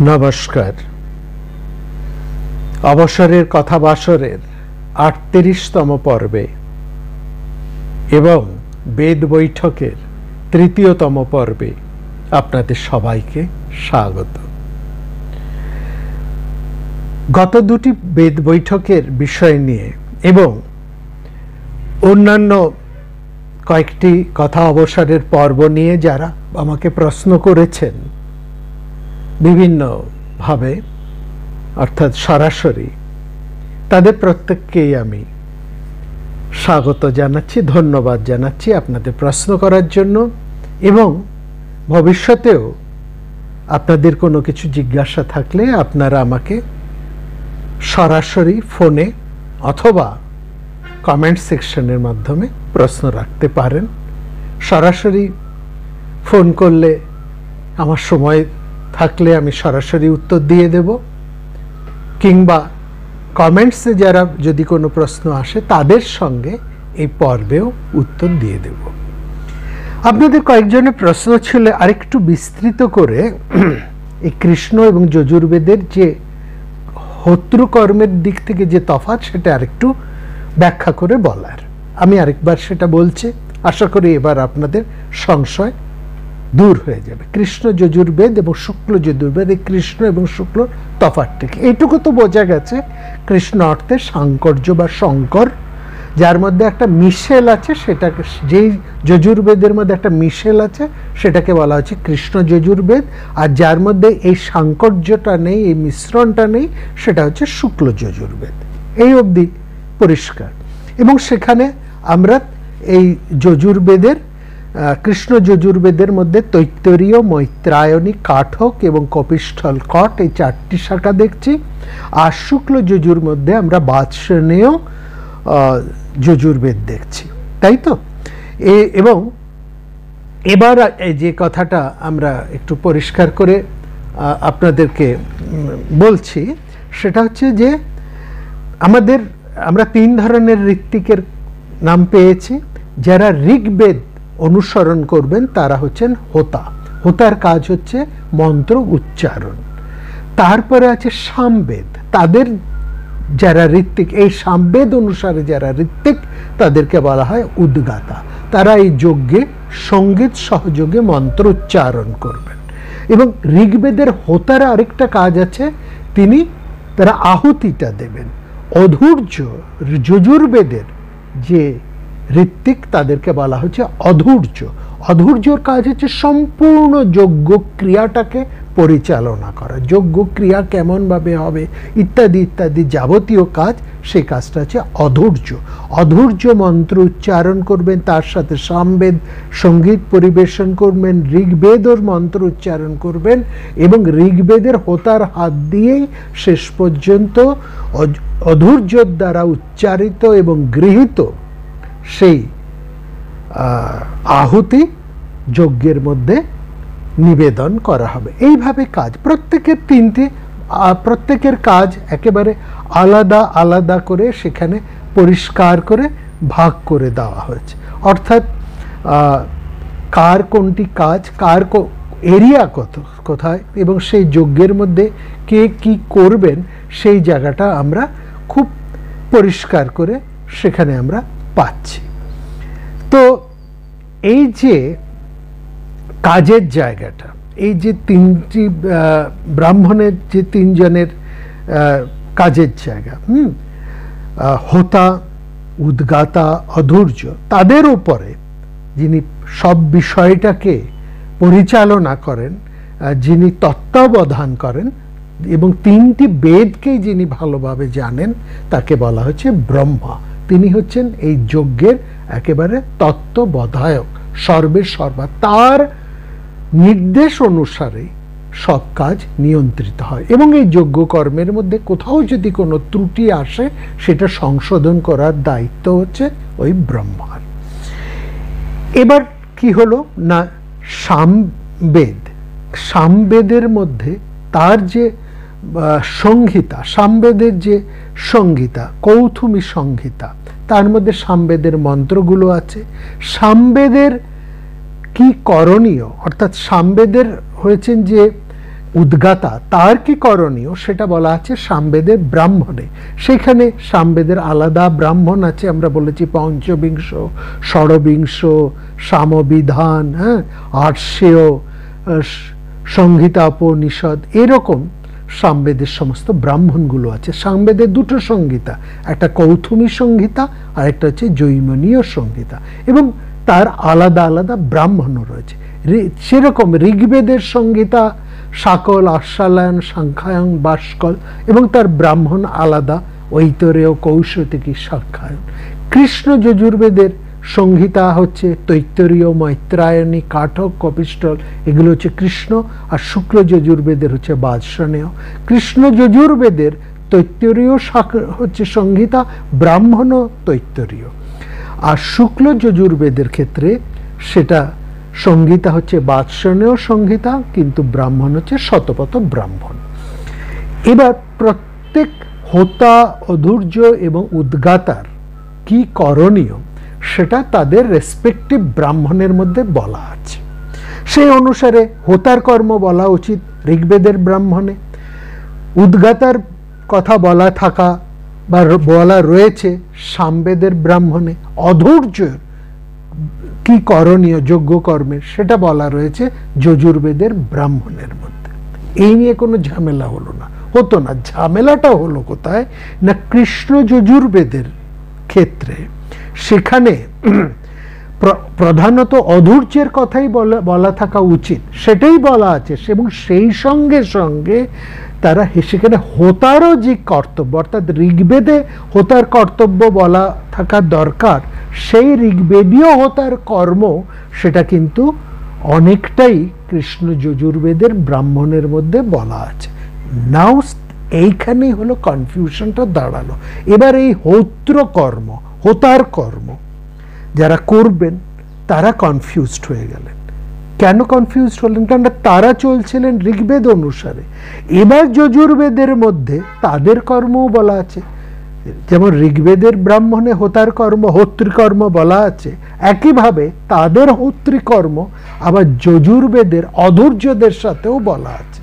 নমস্কার। অবসরের কথা বাসরের ৩৮তম পর্বে এবং বেদ বৈঠকের ৩য়তম পর্বে আপনাদের সবাইকে স্বাগত। গত দুটি বেদ বৈঠকের বিষয় নিয়ে এবং অন্যান্য কয়েকটি কথা অবসরের পর্ব নিয়ে যারা আমাকে প্রশ্ন করেছেন বিভিন্নভাবে, অর্থাৎ সরাসরি, তাদের প্রত্যেককেই আমি স্বাগত জানাচ্ছি, ধন্যবাদ জানাচ্ছি আপনাদের প্রশ্ন করার জন্য। এবং ভবিষ্যতেও আপনাদের কোনো কিছু জিজ্ঞাসা থাকলে আপনারা আমাকে সরাসরি ফোনে অথবা কমেন্ট সেকশনের মাধ্যমে প্রশ্ন রাখতে পারেন। সরাসরি ফোন করলে আমার সময় থাকলে আমি সরাসরি উত্তর দিয়ে দেব, কিংবা কমেন্টসে যারা যদি কোনো প্রশ্ন আসে তাদের সঙ্গে এই পর্বেও উত্তর দিয়ে দেব। আপনাদের কয়েকজনের প্রশ্ন ছিল আরেকটু বিস্তৃত করে এই কৃষ্ণ এবং যজুর্বেদের যে হোত্রকর্মের দিক থেকে যে তফাৎ সেটা আরেকটু ব্যাখ্যা করে বলার। আমি আরেকবার সেটা বলছি, আশা করি এবার আপনাদের সংশয় দূর হয়ে যাবে। কৃষ্ণ যজুর্বেদ এবং শুক্ল যজুর্বেদ, এই কৃষ্ণ এবং শুক্ল তফাৎটাকে এইটুকু তো বোঝা গেছে। কৃষ্ণ অর্থে সাংকর্য বা শঙ্কর, যার মধ্যে একটা মিশেল আছে, সেটাকে, যেই যজুর্বেদের মধ্যে একটা মিশেল আছে সেটাকে বলা হচ্ছে কৃষ্ণ যজুর্বেদ, আর যার মধ্যে এই সাংকর্যটা নেই, এই মিশ্রণটা নেই, সেটা হচ্ছে শুক্ল যজুর্বেদ। এই অবধি পরিষ্কার। এবং সেখানে আমরা এই যজুর্বেদের, কৃষ্ণ যজুর্বেদের মধ্যে তৈত্তরীয়, মৈত্রায়নী, কাঠক এবং কপিষ্ঠল কট, এই চারটি শাখা দেখছি। আর শুক্ল যজুর মধ্যে আমরা বাৎসনীয় যজুর্বেদ দেখছি, তাই তো? এবং এবার যে কথাটা আমরা একটু পরিষ্কার করে আপনাদেরকে বলছি, সেটা হচ্ছে যে আমরা তিন ধরনের ঋত্বিকের নাম পেয়েছি। যারা ঋগ্বেদ অনুসরণ করবেন তারা হচ্ছেন হোতা। হোতার কাজ হচ্ছে মন্ত্র উচ্চারণ। তারপরে আছে সামবেদ, তাদের যারা ঋত্বিক, এই সামবেদ অনুসারে যারা ঋত্বিক তাদেরকে বলা হয় উদ্গাতা। তারা এই যজ্ঞে সঙ্গীত সহযোগে মন্ত্র উচ্চারণ করবেন। এবং ঋগ্বেদের হোতার আরেকটা কাজ আছে, তারা আহুতিটা দেবেন। অধূর্য যজুর্বেদের যে ঋত্বিক তাদেরকে বলা হচ্ছে অধূর্য। অধূর্যর কাজ হচ্ছে সম্পূর্ণ যজ্ঞ ক্রিয়াটাকে পরিচালনা করা, যজ্ঞ ক্রিয়া কেমনভাবে হবে ইত্যাদি ইত্যাদি যাবতীয় কাজ, সেই কাজটা হচ্ছে অধূর্য। অধূর্য মন্ত্র উচ্চারণ করবেন, তার সাথে সামবেদ সঙ্গীত পরিবেশন করবেন, ঋগ্বেদের মন্ত্র উচ্চারণ করবেন, এবং ঋগ্বেদের হোতার হাত দিয়েই শেষ পর্যন্ত অধূর্যর দ্বারা উচ্চারিত এবং গৃহীত সেই আহুতি যজ্ঞের মধ্যে নিবেদন করা হবে। এইভাবে কাজ, প্রত্যেকের কাজ একেবারে আলাদা আলাদা করে সেখানে পরিষ্কার করে ভাগ করে দেওয়া হয়েছে। অর্থাৎ কার কোনটি কাজ, কার এরিয়া কোথায়, এবং সেই যজ্ঞের মধ্যে কে কি করবেন সেই জায়গাটা আমরা খুব পরিষ্কার করে সেখানে আমরা পাচ্ছি। তো এই যে কাজের জায়গাটা, এই যে তিনটি ব্রাহ্মণের যে তিনজনের কাজের জায়গা, হোতা, উদ্গাতা, অধূর্য, তাদের উপরে যিনি সব বিষয়টাকে পরিচালনা করেন, যিনি তত্ত্বাবধান করেন এবং তিনটি বেদকেই যিনি ভালোভাবে জানেন, তাকে বলা হচ্ছে ব্রহ্মা। তিনি হচ্ছেন এই যজ্ঞের একেবারে তত্ত্ববোধায়ক, সর্বা। তার নির্দেশ অনুসারে সব কাজ নিয়ন্ত্রিত হয়, এবং এই যজ্ঞ কর্মের মধ্যে কোথাও যদি কোনো ত্রুটি আসে সেটা সংশোধন করার দায়িত্ব হচ্ছে ওই ব্রহ্মার। এবার কি হলো না, সামবেদের মধ্যে তার যে সংহিতা, সামবেদের যে সংহিতা, কৌথুমী সংহিতা, তার মধ্যে সামবেদের মন্ত্রগুলো আছে। সামবেদের কি করণীয়, অর্থাৎ সামবেদের হয়েছেন যে উদ্গাতা তার কি করণীয় সেটা বলা আছে সামবেদের ব্রাহ্মণে। সেখানে সামবেদের আলাদা ব্রাহ্মণ আছে, আমরা বলেছি পঞ্চবিংশ, ষড়বিংশ, সামবিধান, আর্ষেয়, সংহিতাপনিষদ, এরকম সামবেদের সমস্ত ব্রাহ্মণগুলো আছে। সামবেদের দুটো সংহিতা, একটা কৌথুমী সংহিতা আর একটা হচ্ছে জৈমিনীয় সংহিতা, এবং তার আলাদা আলাদা ব্রাহ্মণও রয়েছে। সেরকম ঋগ্বেদের সংহিতা শাকল, আশ্বালায়ন, সাংখ্যায়ন, বাষ্কল, এবং তার ব্রাহ্মণ আলাদা, ঐতরেয়, কৌশিকী, সাংখ্যায়ন। কৃষ্ণ যজুর্বেদের সংহিতা হচ্ছে তৈত্তরীয়, মৈত্রায়নী, কাঠক, কপিষ্টল, এগুলো হচ্ছে কৃষ্ণ। আর শুক্ল যজুর্বেদের হচ্ছে বাদশানেয়। কৃষ্ণ যজুর্বেদের তৈত্তরীয় হচ্ছে সংহিতা, ব্রাহ্মণ তৈত্তরীয়। আর শুক্ল যজুর্বেদের ক্ষেত্রে সেটা সংহিতা হচ্ছে বাদশানেয় সংহিতা, কিন্তু ব্রাহ্মণ হচ্ছে শতপথ ব্রাহ্মণ। এবার প্রত্যেক হোতা, অধূর্য এবং উদ্গাতার কি করণীয় সেটা তাদের রেসপেক্টিভ ব্রাহ্মণের মধ্যে বলা আছে। সেই অনুসারে হোতার কর্ম বলা উচিত ঋগ্বেদের ব্রাহ্মণে, উদ্গাতার কথা বলা থাকা বা বলা রয়েছে সামবেদের ব্রাহ্মণে, অধৈর্যের কি করণীয় যোগ্য কর্মের সেটা বলা রয়েছে যজুর্বেদের ব্রাহ্মণের মধ্যে। এই নিয়ে কোনো ঝামেলা হতো না। ঝামেলাটা হলো কোথায় না, কৃষ্ণ যজুর্বেদের ক্ষেত্রে সেখানে প্রধানত অধৈর্যের কথাই বলা থাকা উচিত, সেটাই বলা আছে, এবং সেই সঙ্গে সঙ্গে তারা সেখানে হোতারও যে কর্তব্য, অর্থাৎ ঋগ্বেদে হোতার কর্তব্য বলা থাকা দরকার, সেই ঋগ্বেদীয় হোতার কর্ম সেটা কিন্তু অনেকটাই কৃষ্ণ যজুর্বেদের ব্রাহ্মণের মধ্যে বলা আছে। নাও এইখানেই হলো কনফিউশনটা দাঁড়ালো। এবার এই হোত্র কর্ম, হোতার কর্ম যারা করবেন তারা কনফিউজড হয়ে গেলেন। কেন কনফিউজড হলেন? কারণ তারা চলছিলেন ঋগ্বেদ অনুসারে। এবার যজুর্বেদের মধ্যে তাদের কর্মও বলা আছে, যেমন ঋগ্বেদের ব্রাহ্মণে হোতার কর্ম, হোত্রীকর্ম বলা আছে, একইভাবে তাদের হোত্রীকর্ম আবার যজুর্বেদের অধৈর্যদের সাথেও বলা আছে।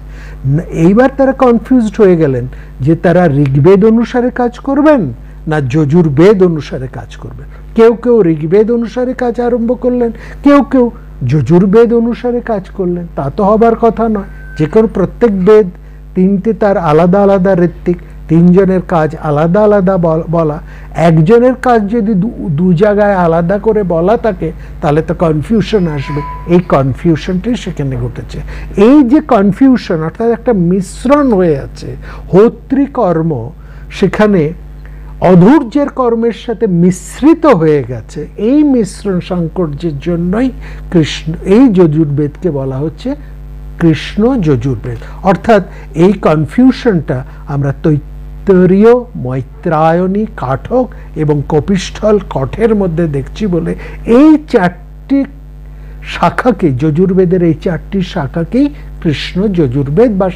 এইবার তারা কনফিউজড হয়ে গেলেন যে তারা ঋগ্বেদ অনুসারে কাজ করবেন না যজুর্বেদ অনুসারে কাজ করবেন। কেউ কেউ ঋগ্বেদ অনুসারে কাজ আরম্ভ করলেন, কেউ কেউ যজুর্বেদ অনুসারে কাজ করলেন। তা তো হবার কথা নয়। যে কোনো প্রত্যেক বেদ তিনটে, তার আলাদা আলাদা ঋত্বিক, তিনজনের কাজ আলাদা আলাদা বলা। একজনের কাজ যদি দু জায়গায় আলাদা করে বলা থাকে তাহলে তো কনফিউশন আসবে। এই কনফিউশনটাই সেখানে ঘটেছে। এই যে কনফিউশন, অর্থাৎ একটা মিশ্রণ হয়ে আছে, হোত্রীকর্ম সেখানে অধৈর্যের কর্মের সাথে মিশ্রিত হয়ে গেছে। এই মিশ্রণ সংকর্যের জন্যই এই যজুর্বেদকে বলা হচ্ছে কৃষ্ণ যজুর্বেদ। অর্থাৎ এই কনফিউশনটা আমরা তৈত্তরীয়, মৈত্রায়নী, কাঠক এবং কপিষ্ঠল, কঠের মধ্যে দেখছি বলে এই চারটি শাখাকে, যজুর্বেদের এই চারটি শাখাকেই কৃষ্ণ যজুর্বেদ বা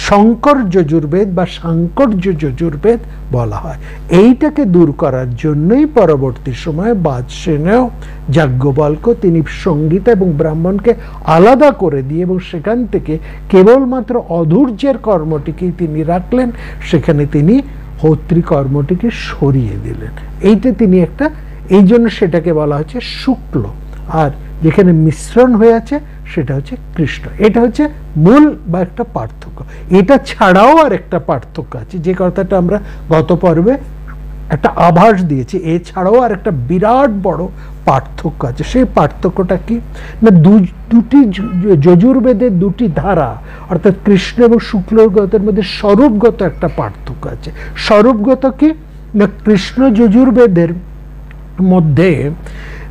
শঙ্কর যজুর্বেদ বা শাঙ্কর্য যজুর্বেদ বলা হয়। এইটাকে দূর করার জন্যই পরবর্তী সময়ে বাদশানেয় যাজ্ঞবল্ক্য তিনি সংগীতা এবং ব্রাহ্মণকে আলাদা করে দিয়ে এবং সেখান থেকে কেবলমাত্র অধৈর্যের কর্মটিকেই তিনি রাখলেন, সেখানে তিনি হোত্রী কর্মটিকে সরিয়ে দিলেন। এইটা তিনি একটা, এই জন্য সেটাকে বলা হচ্ছে শুক্ল, আর যেখানে মিশ্রণ হয়ে আছে সেটা হচ্ছে কৃষ্ণ। এটা হচ্ছে মূল বা একটা পার্থক্য। এটা ছাড়াও আর একটা পার্থক্য আছে, যে কথাটা আমরা গত পর্বে একটা আভাস দিয়েছি। এছাড়াও আর একটা বিরাট বড় পার্থক্য আছে। সেই পার্থক্যটা কি না, দুটি যজুর্বেদের দুটি ধারা, অর্থাৎ কৃষ্ণ এবং শুক্লগতের মধ্যে স্বরূপগত একটা পার্থক্য আছে। স্বরূপগত কি না, কৃষ্ণ যজুর্বেদের মধ্যে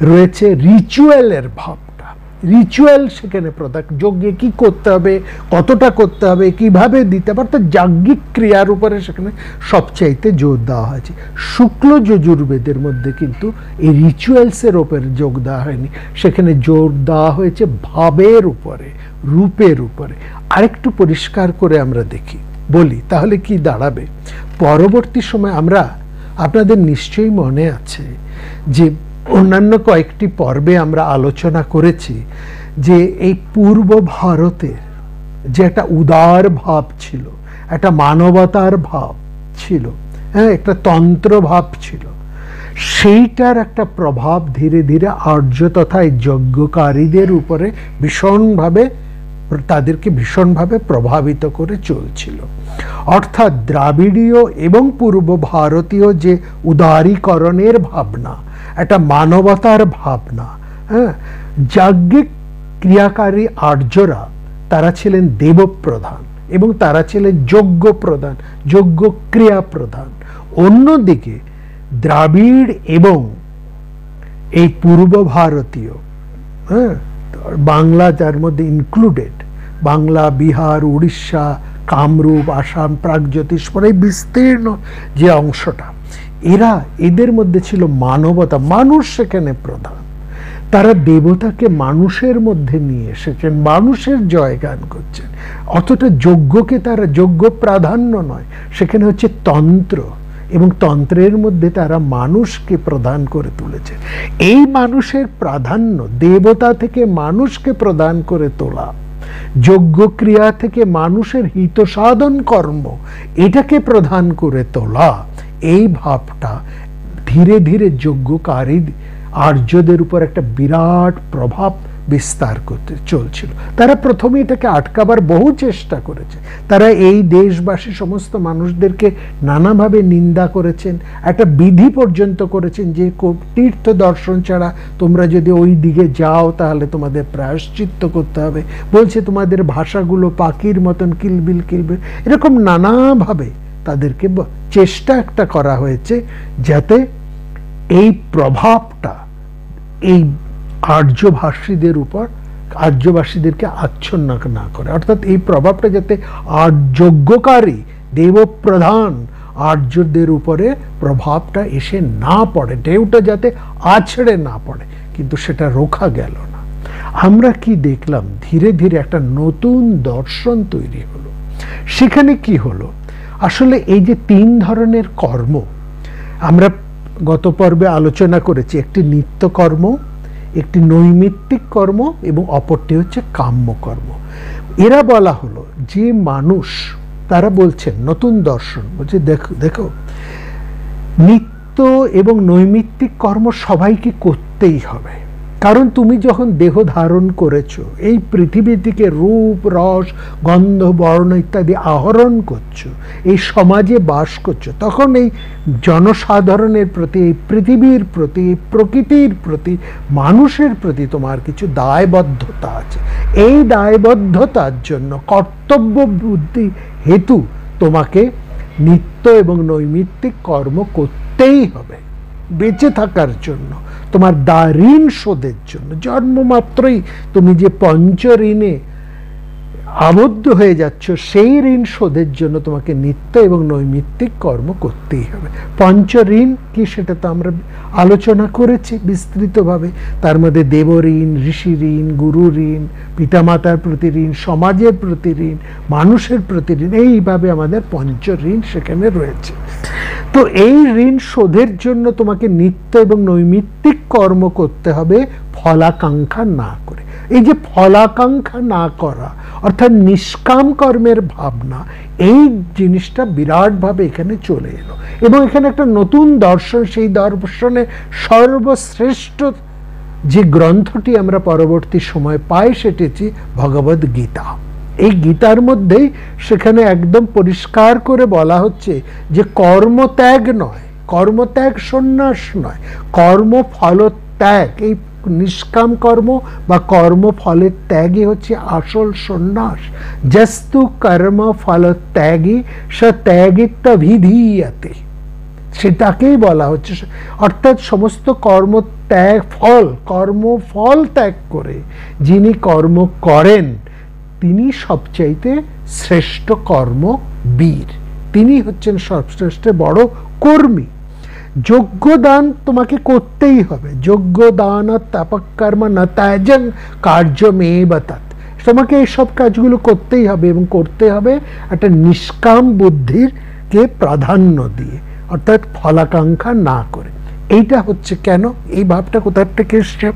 রয়েছে রিচুয়ালের ভাবটা। রিচুয়াল সেখানে প্রধান, যজ্ঞে কি করতে হবে, কতটা করতে হবে, কিভাবে দিতে হবে, অর্থাৎ যাজ্ঞিক ক্রিয়ার উপরে সেখানে সবচাইতে জোর দেওয়া হয়েছে। শুক্ল যজুর্বেদের মধ্যে কিন্তু এই রিচুয়ালসের উপরে যোগ দেওয়া হয়নি, সেখানে জোর দেওয়া হয়েছে ভাবের উপরে, রূপের উপরে। আরেকটু পরিষ্কার করে আমরা বলি তাহলে কি দাঁড়াবে। পরবর্তী সময় আমরা, আপনাদের নিশ্চয়ই মনে আছে যে অন্যান্য কয়েকটি পর্বে আমরা আলোচনা করেছি যে এই পূর্ব ভারতের যে একটা উদার ভাব ছিল, একটা মানবতার ভাব ছিল, হ্যাঁ, একটা তন্ত্র ভাব ছিল, সেইটার একটা প্রভাব ধীরে ধীরে আর্য তথা এই যজ্ঞকারীদের উপরে ভীষণভাবে, তাদেরকে ভীষণভাবে প্রভাবিত করে চলছিল। অর্থাৎ দ্রাবিড়ীয় এবং পূর্ব ভারতীয় যে উদারীকরণের ভাবনা, একটা মানবতার ভাবনা, হ্যাঁ, যাজ্ঞিক ক্রিয়াকারী আর্যরা তারা ছিলেন দেবপ্রধান এবং তারা ছিলেন যজ্ঞ প্রধান, যজ্ঞ ক্রিয়া প্রধান। অন্যদিকে দ্রাবিড় এবং এই পূর্ব ভারতীয়, হ্যাঁ, বাংলা যার মধ্যে ইনক্লুডেড, বাংলা, বিহার, উড়িষ্যা, কামরূপ, আসাম, প্রাগজ্যোতিষপুর, এই বিস্তীর্ণ যে অংশটা, এদের মধ্যে ছিল মানবতা, মানুষ সেখানে প্রধান। তারা দেবতাকে মানুষের মধ্যে নিয়ে এসেছেন, মানুষের জয়গান করছেন। অতটা যজ্ঞকে তারা, যজ্ঞ প্রাধান্য নয়, সেখানে হচ্ছে তন্ত্র, এবং তন্ত্রের মধ্যে তারা মানুষকে প্রদান করে তুলেছে। এই মানুষের প্রাধান্য, দেবতা থেকে মানুষকে প্রদান করে তোলা, যজ্ঞ ক্রিয়া থেকে মানুষের হিত সাধন কর্ম, এটাকে প্রধান করে তোলা, এই ভাবটা ধীরে ধীরে যজ্ঞকারী আর্যদের উপর একটা বিরাট প্রভাব বিস্তার করতে চলছিল। তারা প্রথমে এটাকে আটকাবার বহু চেষ্টা করেছে। তারা এই দেশবাসী সমস্ত মানুষদেরকে নানাভাবে নিন্দা করেছেন, একটা বিধি পর্যন্ত করেছেন যে তীর্থ দর্শন ছাড়া তোমরা যদি ওই দিকে যাও তাহলে তোমাদের প্রায়শ্চিত্ত করতে হবে, বলছে তোমাদের ভাষাগুলো পাখির মতন কিলবিল কিলবিল, এরকম নানাভাবে তাদেরকে চেষ্টা একটা করা হয়েছে যাতে এই প্রভাবটা এই আর্যভাষীদের উপর, আর্যবাসীদেরকে আচ্ছন্ন না করে, অর্থাৎ এই প্রভাবটা যাতে যজ্ঞকারী দেবপ্রধান আর্যদের উপরে প্রভাবটা এসে না পড়ে, ঢেউটা যাতে আছড়ে না পড়ে, কিন্তু সেটা রোখা গেল না। আমরা কি দেখলাম, ধীরে ধীরে একটা নতুন দর্শন তৈরি হলো। সেখানে কি হলো, আসলে এই যে তিন ধরনের কর্ম আমরা গত পর্বে আলোচনা করেছি, একটি নিত্যকর্ম, একটি নৈমিত্তিক কর্ম এবং অপরটি হচ্ছে কাম্যকর্ম। এরা বলা হলো যে মানুষ, তারা বলছেন নতুন দর্শন বলছে, দেখো দেখো নিত্য এবং নৈমিত্তিক কর্ম সবাইকে করতেই হবে, কারণ তুমি যখন দেহ ধারণ করেছো, এই পৃথিবী থেকে রূপ, রস, গন্ধ, বর্ণ ইত্যাদি আহরণ করছো, এই সমাজে বাস করছো, তখন এই জনসাধারণের প্রতি, এই পৃথিবীর প্রতি, এই প্রকৃতির প্রতি, মানুষের প্রতি তোমার কিছু দায়বদ্ধতা আছে। এই দায়বদ্ধতার জন্য কর্তব্য বুদ্ধি হেতু তোমাকে নিত্য এবং নৈমিত্তিক কর্ম করতেই হবে বেঁচে থাকার জন্য, তোমার ঋণ শোধের জন্য। জন্মমাত্রই তুমি যে পঞ্চ ঋণে আবদ্ধ হয়ে যাচ্ছ, সেই ঋণ শোধের জন্য তোমাকে নিত্য এবং নৈমিত্তিক কর্ম করতেই হবে। পঞ্চ ঋণ কি সেটা তো আমরা আলোচনা করেছি বিস্তৃতভাবে। তার মধ্যে দেব ঋণ, ঋষি ঋণ, গুরু ঋণ, পিতামাতার প্রতি ঋণ, সমাজের প্রতি ঋণ, মানুষের প্রতি ঋণ, এইভাবে আমাদের পঞ্চ ঋণ সেখানে রয়েছে। তো এই ঋণ শোধের জন্য তোমাকে নিত্য এবং নৈমিত্তিক কর্ম করতে হবে ফলাকাঙ্ক্ষা না করে। এই যে ফলাকাঙ্ক্ষা না করা অর্থাৎ নিষ্কাম কর্মের ভাবনা, এই জিনিসটা বিরাটভাবে এখানে চলে এলো এবং এখানে একটা নতুন দর্শন, সেই দর্শনের সর্বশ্রেষ্ঠ যে গ্রন্থটি আমরা পরবর্তী সময় পাই সেটি হচ্ছে ভগবদ গীতা। এই গীতার মধ্যেই সেখানে একদম পরিষ্কার করে বলা হচ্ছে যে কর্মত্যাগ নয়, কর্মত্যাগ সন্ন্যাস নয়, কর্মফল ত্যাগ, এই নিষ্কাম কর্ম বা কর্মফলের ত্যাগই হচ্ছে আসল সন্ন্যাস। যস্তু কর্ম ফল ত্যাগী স ত্যাগিত্যাভিধীয়তে, সেটাকেই বলা হচ্ছে। অর্থাৎ সমস্ত কর্মত্যাগ ফল, কর্মফল ত্যাগ করে যিনি কর্ম করেন তিনি সবচাইতে শ্রেষ্ঠ কর্মবীর, তিনি হচ্ছেন সবশ্রেষ্ঠ বড় কর্মী। যজ্ঞদান তোমাকে করতেই হবে, যজ্ঞদান তাপকর্ম ন ত্যাজন কার্যমেব তৎ, তোমাকে এইসব কাজগুলো করতেই হবে এবং করতে হবে একটা নিষ্কাম বুদ্ধির কে প্রাধান্য দিয়ে, অর্থাৎ ফলাকাঙ্ক্ষা না করে। এইটা হচ্ছে কেন, এই ভাবটা কোথার থেকে এসছে,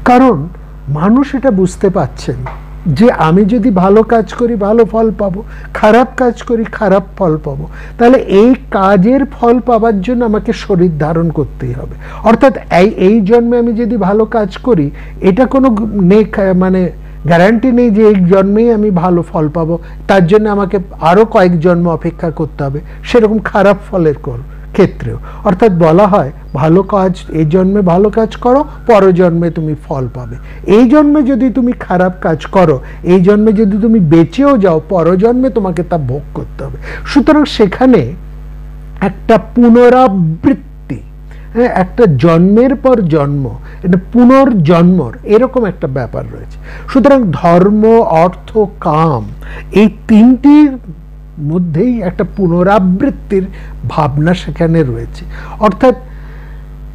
কারণ মানুষ এটা বুঝতে পারছেন যে আমি যদি ভালো কাজ করি ভালো ফল পাবো, খারাপ কাজ করি খারাপ ফল পাবো, তাহলে এই কাজের ফল পাবার জন্য আমাকে শরীর ধারণ করতেই হবে। অর্থাৎ এই জন্মে আমি যদি ভালো কাজ করি, এটা কোনো মানে গ্যারান্টি নেই যে এই জন্মেই আমি ভালো ফল পাবো, তার জন্য আমাকে আরো কয়েক জন্ম অপেক্ষা করতে হবে, সেরকম খারাপ ফলের ক্ষেত্রেও। অর্থাৎ বলা হয় ভালো কাজ এই জন্মে ভালো কাজ করো, পরজন্মে তুমি ফল পাবে। এই জন্মে যদি তুমি খারাপ কাজ করো, এই জন্মে যদি তুমি বেঁচেও যাও, পরজন্মে তোমাকে তা ভোগ করতে হবে। সুতরাং সেখানে একটা পুনরাবৃত্তি, হ্যাঁ, একটা জন্মের পর জন্ম, এটা পুনর্জন্মর এরকম একটা ব্যাপার রয়েছে। সুতরাং ধর্ম, অর্থ, কাম, এই তিনটির মধ্যেই একটা পুনরাবৃত্তির ভাবনা সেখানে রয়েছে। অর্থাৎ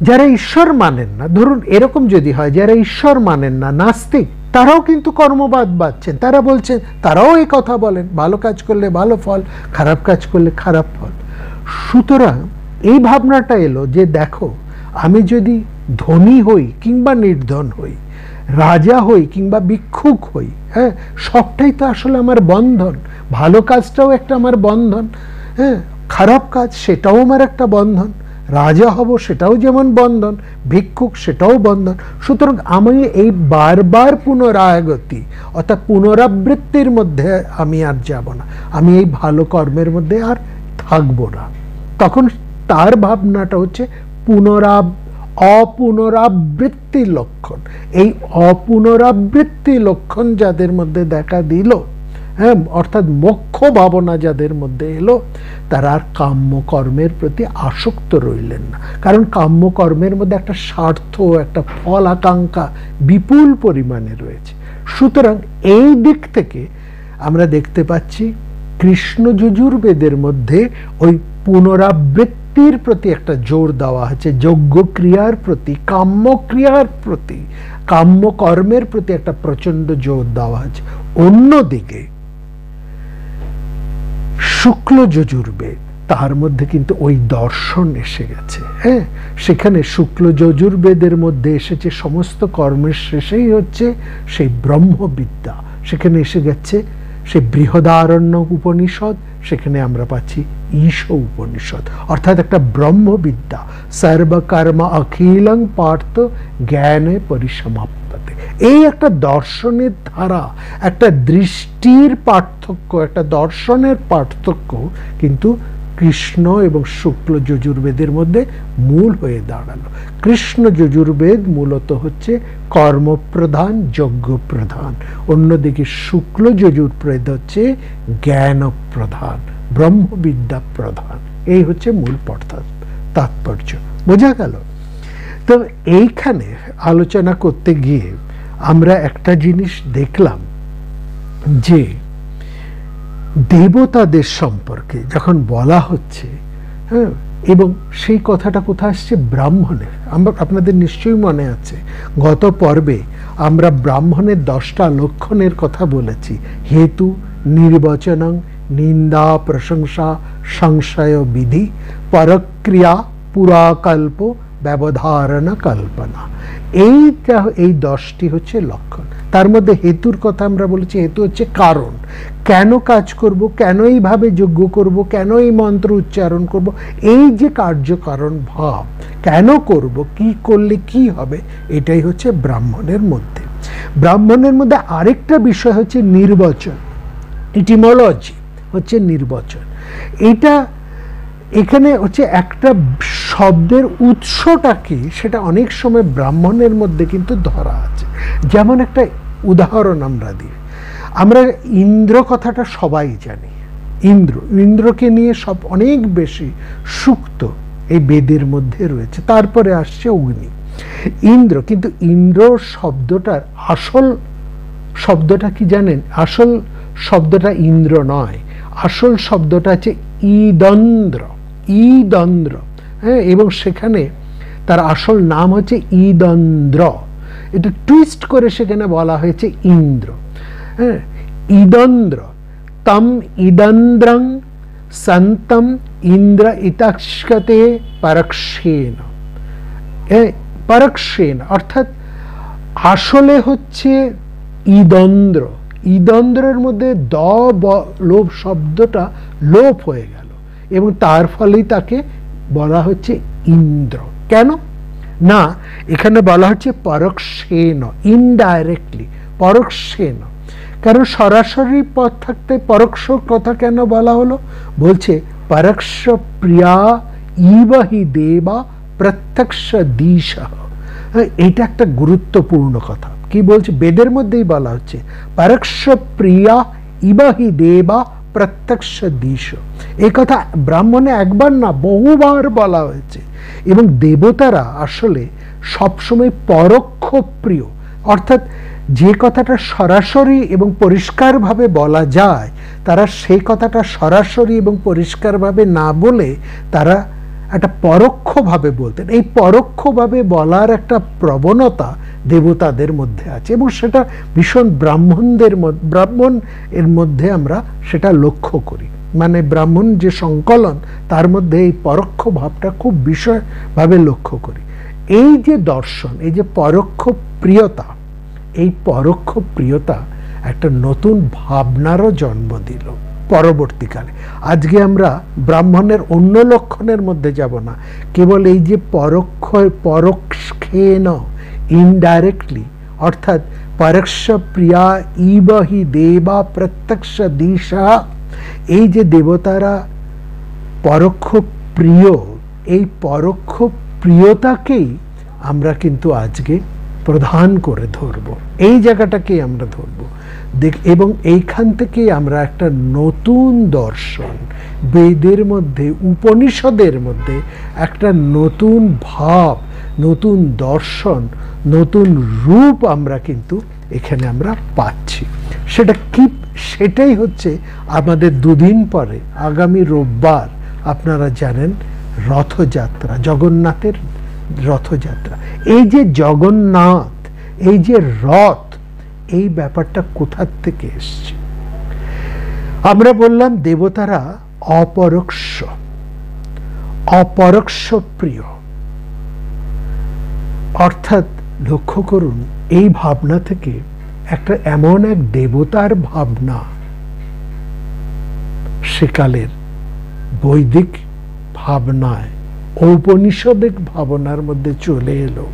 যারা ঈশ্বর মানেন না, ধরুন এরকম যদি হয়, যারা ঈশ্বর মানেন না, নাস্তিক, তারাও কিন্তু কর্মবাদ বাঁধছেন। তারা বলছেন, তারাও এই কথা বলেন, ভালো কাজ করলে ভালো ফল, খারাপ কাজ করলে খারাপ ফল। সুতরাং এই ভাবনাটা এলো যে দেখো, আমি যদি ধনী হই কিংবা নির্ধন হই, রাজা হই কিংবা ভিক্ষুক হই, হ্যাঁ, সবটাই তো আসলে আমার বন্ধন। ভালো কাজটাও একটা আমার বন্ধন, হ্যাঁ, খারাপ কাজ সেটাও আমার একটা বন্ধন। রাজা হব সেটাও যেমন বন্ধন, ভিক্ষুক সেটাও বন্ধন। সুতরাং আমি এই বারবার পুনরাগতি অর্থাৎ পুনরাবৃত্তির মধ্যে আমি আর যাব না, আমি এই ভালো কর্মের মধ্যে আর থাকবো না। তখন তার ভাবনাটা হচ্ছে অপুনরাবৃত্তি লক্ষণ। এই অপুনরাবৃত্তি লক্ষণ যাদের মধ্যে দেখা দিল, হ্যাঁ, অর্থাৎ মোক্ষ ভাবনা যাদের মধ্যে এলো, তারা আর কাম্য কর্মের প্রতি আসক্ত রইলেন না। কারণ কাম্য কর্মের মধ্যে একটা স্বার্থ, একটা ফল আকাঙ্ক্ষা বিপুল পরিমাণে রয়েছে। সুতরাং এই দিক থেকে আমরা দেখতে পাচ্ছি কৃষ্ণ যজুর্বেদের মধ্যে ওই পুনরাবৃত্তির প্রতি একটা জোর দেওয়া হচ্ছে, যজ্ঞ ক্রিয়ার প্রতি, কাম্য ক্রিয়ার প্রতি, কাম্য কর্মের প্রতি একটা প্রচন্ড জোর দেওয়া হচ্ছে। অন্যদিকে শুক্ল যজুর্বেদ, তার মধ্যে কিন্তু ওই দর্শন এসে গেছে। হ্যাঁ, সেখানে শুক্ল যজুর্বেদের মধ্যে এসেছে সমস্ত কর্মের শেষেই হচ্ছে সেই ব্রহ্মবিদ্যা। সেখানে এসে গেছে সেই বৃহদারণ্যক উপনিষদ, সেখানে আমরা পাচ্ছি ঈশ উপনিষদ, অর্থাৎ একটা ব্রহ্মবিদ্যা। সর্বকর্ম অখিলং পার্থ জ্ঞানে পরিসমাপ্যতে। এই একটা দর্শনের ধারা, একটা দৃষ্টির পার্থক্য, একটা দর্শনের পার্থক্য কিন্তু কৃষ্ণ এবং শুক্ল যজুর্বেদের মধ্যে মূল হয়ে দাঁড়ালো। কৃষ্ণ যজুর্বেদ মূলত হচ্ছে কর্মপ্রধান, যজ্ঞ প্রধান। অন্যদিকে শুক্ল যজুর্বেদ হচ্ছে জ্ঞান প্রধান, ব্রহ্মবিদ্যা প্রধান। এই হচ্ছে মূল তাৎপর্য। বোঝা গেল? তো এইখানে আলোচনা করতে গিয়ে আমরা একটা জিনিস দেখলাম যে দেবতাদের সম্পর্কে যখন বলা হচ্ছে, হ্যাঁ, এবং সেই কথাটা কোথায় আসছে? ব্রাহ্মণের। আপনাদের নিশ্চয়ই মনে আছে গত পর্বে আমরা ব্রাহ্মণের 10টা লক্ষণের কথা বলেছি। হেতু, নির্বচনং, নিন্দা, প্রশংসা, সংশয় বিধি, পরক্রিয়া, পুরাকল্প, ব্যবধারণ, কল্পনা। এই 10টি হচ্ছে লক্ষণ। তার মধ্যে হেতুর কথা আমরা বলেছি। হেতু হচ্ছে কারণ, কেন কাজ করব, কেন এইভাবে যজ্ঞ করব, কেন এই মন্ত্র উচ্চারণ করব, এই যে কার্যকারণ ভাব, কেন করব, কি করলে কি হবে, এটাই হচ্ছে ব্রাহ্মণের মধ্যে। ব্রাহ্মণের মধ্যে আরেকটা বিষয় হচ্ছে নির্বচন। ইটিমোলজি হচ্ছে নির্বচন। এটা এখানে হচ্ছে একটা শব্দের উৎসটা কি, সেটা অনেক সময় ব্রাহ্মণের মধ্যে কিন্তু ধরা আছে। যেমন একটা উদাহরণ আমরা দিই, আমরা ইন্দ্র কথাটা সবাই জানি। ইন্দ্রকে নিয়ে সব অনেক বেশি সুক্ত এই বেদের মধ্যে রয়েছে। তারপরে আসছে অগ্নি, ইন্দ্র। কিন্তু ইন্দ্র শব্দটার আসল শব্দটা কি জানেন? আসল শব্দটা ইন্দ্র নয়, আসল শব্দটা হচ্ছে ঈদন্দ্র। ঈদন্দ্র, হ্যাঁ, এবং সেখানে তার আসল নাম হচ্ছে ঈদন্দ্র। এটা টুইস্ট করে সেখানে বলা হয়েছে ইন্দ্র। হ্যাঁ, ঈদন্দ্র তম ঈদন্দ্রং সন্তম ইন্দ্র ইতাক্ষতে পরক্ষেন। পরক্ষেন অর্থাৎ আসলে হচ্ছে ঈদন্দ্র। ইদন্দ্রের মধ্যে লোভ শব্দটা লোপ হয়ে গেল, এবং তার ফলেই তাকে বলা হচ্ছে ইন্দ্র। কেন না, এখানে বলা হচ্ছে পরোক্ষেন, ইনডাইরেক্টলি, পরোক্ষেন। কারণ সরাসরি পথ থাকতে পরোক্ষ কথা কেন বলা হলো? বলছে পরোক্ষ প্রিয়া ইব হি দেবা প্রত্যক্ষ দিশ। এটা একটা গুরুত্বপূর্ণ কথা। কি বলছে? বেদের মধ্যেই বলা হচ্ছে পরোক্ষ প্রিয়া ইব হি দেবা প্রত্যক্ষ দিশ। এই কথা ব্রাহ্মণে একবার না, বহুবার বলা হয়েছে। এবং দেবতারা আসলে সবসময় পরোক্ষ প্রিয়, অর্থাৎ যে কথাটা সরাসরি এবং পরিষ্কারভাবে বলা যায়, তারা সেই কথাটা সরাসরি এবং পরিষ্কারভাবে না বলে তারা একটা পরোক্ষভাবে বলতেন। এই পরোক্ষভাবে বলার একটা প্রবণতা দেবতাদের মধ্যে আছে, এবং সেটা ভীষণ ব্রাহ্মণ এর মধ্যে আমরা সেটা লক্ষ্য করি। মানে ব্রাহ্মণ যে সংকলন, তার মধ্যে এই পরোক্ষ ভাবটা খুব বিষয়ভাবে লক্ষ্য করি। এই যে দর্শন, এই যে পরোক্ষ প্রিয়তা, এই পরোক্ষ প্রিয়তা একটা নতুন ভাবনারও জন্ম দিল পরবর্তীকালে। আজকে আমরা ব্রাহ্মণের অন্য লক্ষণের মধ্যে যাব না, কেবল এই যে পরোক্ষেন, ইনডাইরেক্টলি, অর্থাৎ পরোক্ষ প্রিয়া ইব হি দেবা প্রত্যক্ষ দিশা, এই যে দেবতারা পরোক্ষ প্রিয়, এই পরোক্ষ প্রিয়তাকেই আমরা কিন্তু আজকে প্রধান করে ধরব, এই জায়গাটাকেই আমরা ধরব। এবং এইখান থেকে আমরা একটা নতুন দর্শন, বেদের মধ্যে, উপনিষদের মধ্যে একটা নতুন ভাব, নতুন দর্শন, নতুন রূপ আমরা কিন্তু এখানে আমরা পাচ্ছি। সেটা কি? সেটাই হচ্ছে আমাদের দুদিন পরে, আগামী রোববার, আপনারা জানেন, রথযাত্রা, জগন্নাথের রথযাত্রা। এই যে জগন্নাথ, এই যে রথ, এই ব্যাপারটা কোথার থেকে এসছে? আমরা বললাম দেবতারা অপরোক্ষ প্রিয়, অর্থাৎ লক্ষ্য করুন, এই ভাবনা থেকে একটা এমন এক দেবতার ভাবনা সেকালের বৈদিক ভাবনায়, ঔপনিষদিক ভাবনার মধ্যে চলে এলো,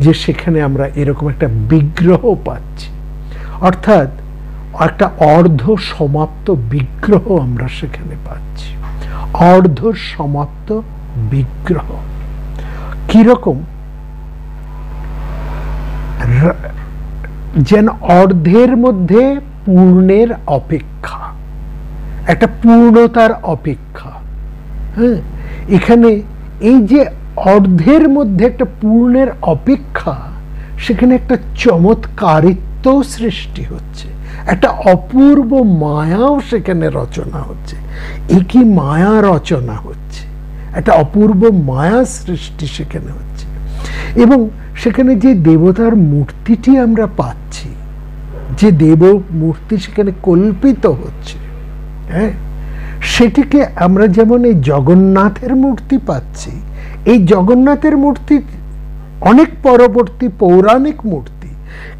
যে সেখানে আমরা এরকম একটা বিগ্রহ পাচ্ছি, অর্থাৎ একটা অর্ধ সমাপ্ত বিগ্রহ আমরা সেখানে পাচ্ছি। অর্ধ সমাপ্ত বিগ্রহ কিরকম? যেন অর্ধের মধ্যে পূর্ণের অপেক্ষা, একটা পূর্ণতার অপেক্ষা। হ্যাঁ, এখানে এই যে অর্ধের মধ্যে একটা পূর্ণের অপেক্ষা, সেখানে একটা চমৎকারিত্ব সৃষ্টি হচ্ছে, একটা অপূর্ব মায়াও সেখানে রচনা হচ্ছে। একই মায়া রচনা হচ্ছে, একটা অপূর্ব মায়া সৃষ্টি সেখানে হচ্ছে। এবং সেখানে যে দেবতার মূর্তিটি আমরা পাচ্ছি, যে দেব মূর্তি সেখানে কল্পিত হচ্ছে, হ্যাঁ, সেটিকে আমরা যেমন এই জগন্নাথের মূর্তি পাচ্ছি, এই জগন্নাথের মূর্তি অনেক পরবর্তী পৌরাণিক মূর্তি,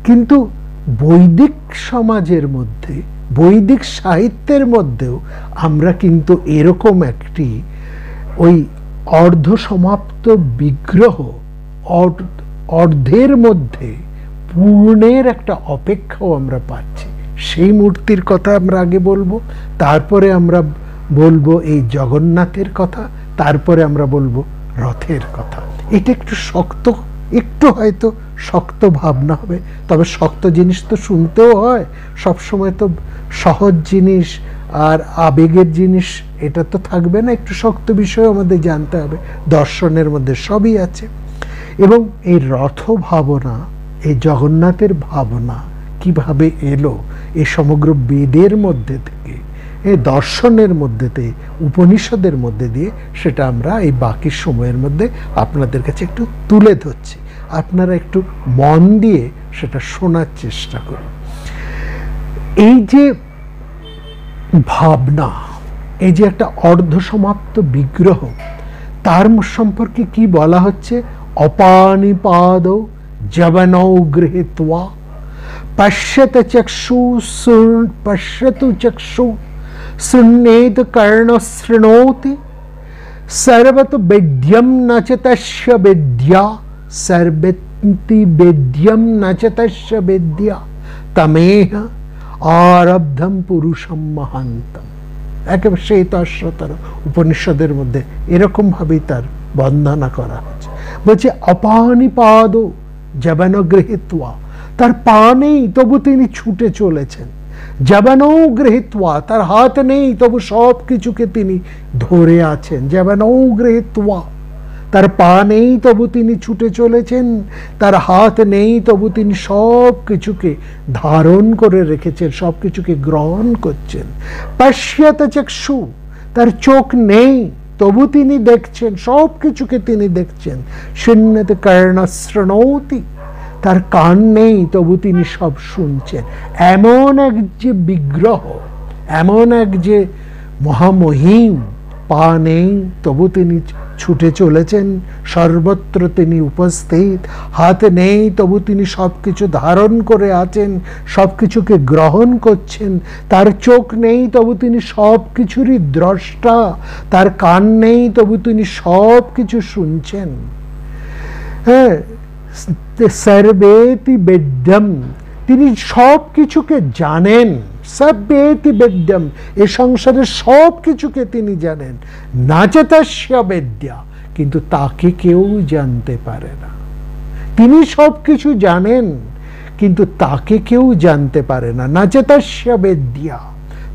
কিন্তু বৈদিক সমাজের মধ্যে, বৈদিক সাহিত্যের মধ্যেও আমরা কিন্তু এরকম একটি ওই অর্ধ সমাপ্ত বিগ্রহ, অর্ধের মধ্যে পূর্ণের একটা অপেক্ষাও আমরা পাচ্ছি। সেই মূর্তির কথা আমরা আগে বলবো, তারপরে আমরা বলবো এই জগন্নাথের কথা, তারপরে আমরা বলবো রথের কথা। এটা একটু শক্ত, একটু হয়তো শক্ত ভাবনা হবে, তবে শক্ত জিনিস তো শুনতেও হয়, সবসময় তো সহজ জিনিস আর আবেগের জিনিস এটা তো থাকবে না, একটু শক্ত বিষয় আমাদের জানতে হবে। দর্শনের মধ্যে সবই আছে। এবং এই রথ ভাবনা, এই জগন্নাথের ভাবনা কিভাবে এলো এই সমগ্র বেদের মধ্যে থেকে, এই দর্শনের মধ্যে দিয়ে, উপনিষদের মধ্যে দিয়ে, সেটা আমরা এই বাকি সময়ের মধ্যে আপনাদের কাছে একটু তুলে ধরছি। আপনারা একটু মন দিয়ে সেটা শোনার চেষ্টা করুন। এই যে ভাবনা, এই যে একটা অর্ধসমাপ্ত বিগ্রহ, তার সম্পর্কে কি বলা হচ্ছে? অপানিপাদ যবনৌ গৃহীত্বা पश्यत चक्षु पश्यतु चक्षु शृण्येत कर्णो शृणोति सर्वत वेद्यम न च तस्य वेद्या सर्वेति वेद्यम न च तस्य वेद्या तमेह आरब्धम पुरुषम महान्तम। একেবারে শ্বেতাশ্বতর উপনিষদের মধ্যে এরকম ভাবেই তার বন্দনা করা হয়েছে। বলছে অপানিপাদ জবন গৃহীত্বা, তার পা নেই তবু তিনি ছুটে চলেছেন। জবনও গৃহীত্বা, তার হাত নেই তবু সব কিছুকে তিনি ধরে আছেন। জবনও গৃহীত্বা, তার পা নেই তবু তিনি ছুটে চলেছেন, তার হাত নেই তবু তিনি সব কিছুকে ধারণ করে রেখেছেন, সব কিছুকে গ্রহণ করছেন। পশ্যত চক্ষু, তার চোখ নেই তবু তিনি দেখছেন, সব কিছুকে তিনি দেখছেন। শৃণ্যত কর্ণ শৃণোতি, তার কান নেই তবু তিনি সব শুনছেন। এমন এক যে বিগ্রহ, এমন এক যে মহামহিম, পা নেই তবু তিনি ছুটে চলেছেন, সর্বত্র তিনি উপস্থিত। হাত নেই তবু তিনি সবকিছু ধারণ করে আছেন, সবকিছুকে গ্রহণ করছেন। তার চোখ নেই তবু তিনি সব কিছুরই দ্রষ্টা, তার কান নেই তবু তিনি সব কিছু শুনছেন। হ্যাঁ, সর্বেতি বেদ্যম, তিনি সব কিছুকে জানেন। সর্বেতি বেদ্যম, এ সংসারে সব কিছুকে তিনি জানেন। নাচতাস্য বেদ্যা, কিন্তু তাকে কেউ জানতে পারে না। তিনি সব কিছু জানেন কিন্তু তাকে কেউ জানতে পারে না। নাচতাস্য বেদ্যা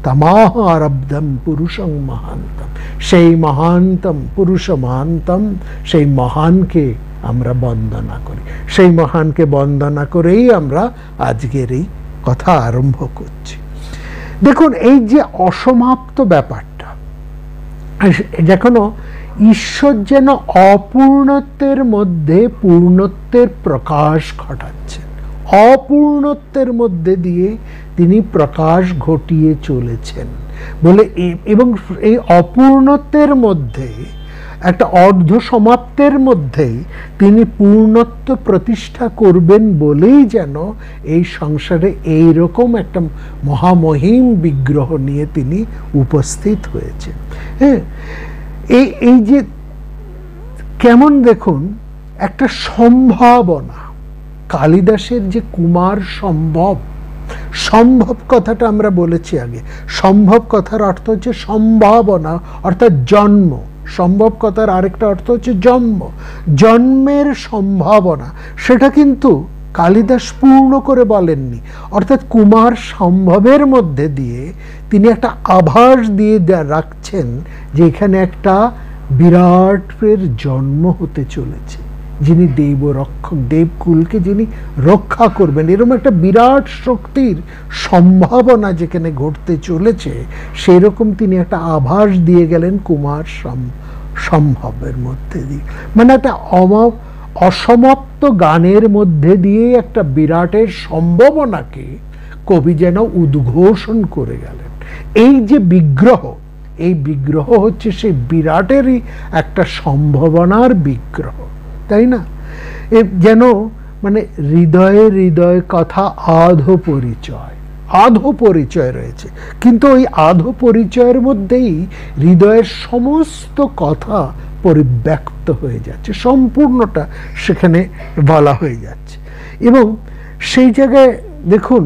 তমাহ আরব্ধম পুরুষং মহান্তম, সেই মহান্তম পুরুষ মহান্তম, সেই মহানকে আমরা বন্দনা করি। সেই মহানকে বন্দনা করেই আমরা আজকের এই কথা আরম্ভ করছি। দেখুন, এই যে অসমাপ্ত ব্যাপারটা, এখনো ঈশ্বর যেন অপূর্ণত্বের মধ্যে পূর্ণত্বের প্রকাশ ঘটাচ্ছেন। অপূর্ণত্বের মধ্যে দিয়ে তিনি প্রকাশ ঘটিয়ে চলেছেন বলে, এবং এই অপূর্ণত্বের মধ্যে একটা অর্ধ সমাপ্তের মধ্যেই তিনি পূর্ণত্ব প্রতিষ্ঠা করবেন বলেই যেন এই সংসারে এইরকম একটা মহামহিম বিগ্রহ নিয়ে তিনি উপস্থিত হয়েছেন। হ্যাঁ, এই যে কেমন দেখুন একটা সম্ভাবনা, কালিদাসের যে কুমার সম্ভব, সম্ভব কথাটা আমরা বলেছি আগে। সম্ভব কথার অর্থ হচ্ছে সম্ভাবনা, অর্থাৎ জন্ম। সম্ভব কথার আরেকটা অর্থ হচ্ছে জন্ম, জন্মের সম্ভাবনা। সেটা কিন্তু কালিদাস পূর্ণ করে বলেননি। অর্থাৎ কুমার সম্ভবের মধ্যে দিয়ে তিনি একটা আভাস দিয়ে রাখছেন যে এখানে একটা বিরাটের জন্ম হতে চলেছে, যিনি দেব রক্ষক, দেবকুলকে যিনি রক্ষা করবেন। এরকম একটা বিরাট শক্তির সম্ভাবনা যেখানে ঘটতে চলেছে, সেই রকম তিনি একটা আভাস দিয়ে গেলেন কুমার সম্ভবের মধ্যে দিয়ে। মানে একটা অসমাপ্ত গানের মধ্যে দিয়ে একটা বিরাটের সম্ভাবনাকে কবি যেন উদ্ঘোষণ করে গেলেন। এই যে বিগ্রহ, এই বিগ্রহ হচ্ছে সেই বিরাটেরই একটা সম্ভাবনার বিগ্রহ, তাই না? যেন মানে হৃদয়ে হৃদয় কথা আধো পরিচয়, আধো পরিচয় রয়েছে, কিন্তু ওই আধো পরিচয়ের মধ্যেই হৃদয়ের সমস্ত কথা পরিব্যক্ত হয়ে যাচ্ছে, সম্পূর্ণটা সেখানে বলা হয়ে যাচ্ছে। এবং সেই জায়গায় দেখুন,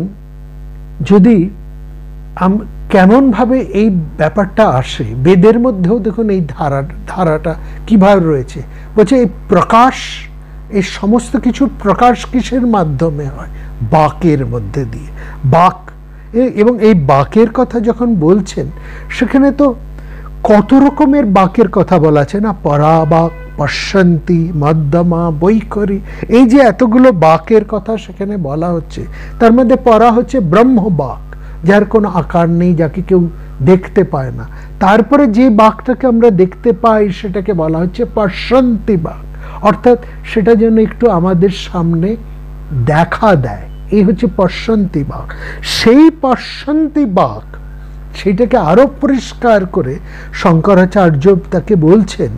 যদি কেমনভাবে এই ব্যাপারটা আসে, বেদের মধ্যেও দেখুন এই ধারাটা কিভাবে রয়েছে। বলছে এই প্রকাশ, এই সমস্ত কিছুর প্রকাশ কিসের মাধ্যমে হয়? বাকের মধ্যে দিয়ে। বাক, এবং এই বাকের কথা যখন বলছেন সেখানে তো কত রকমের বাকের কথা বলা আছে না? পরাবাক, পশ্যন্তি, মধ্যমা, বৈখরি, এই যে এতগুলো বাকের কথা সেখানে বলা হচ্ছে, তার মধ্যে পরা হচ্ছে ব্রহ্মবাক, যার কোনো আকার নেই, যাকে কেউ দেখতে পায় না। তারপরে যে বাকটাকে আমরা দেখতে পাই সেটাকে বলা হচ্ছে পশ্যন্তি বাক, অর্থাৎ সেটা যেন একটু আমাদের সামনে দেখা দেয়, এই হচ্ছে পশ্যন্তি বাক। সেই পশ্যন্তি বাক, সেটাকে আরো পরিষ্কার করে শঙ্করাচার্য তাকে বলছেন,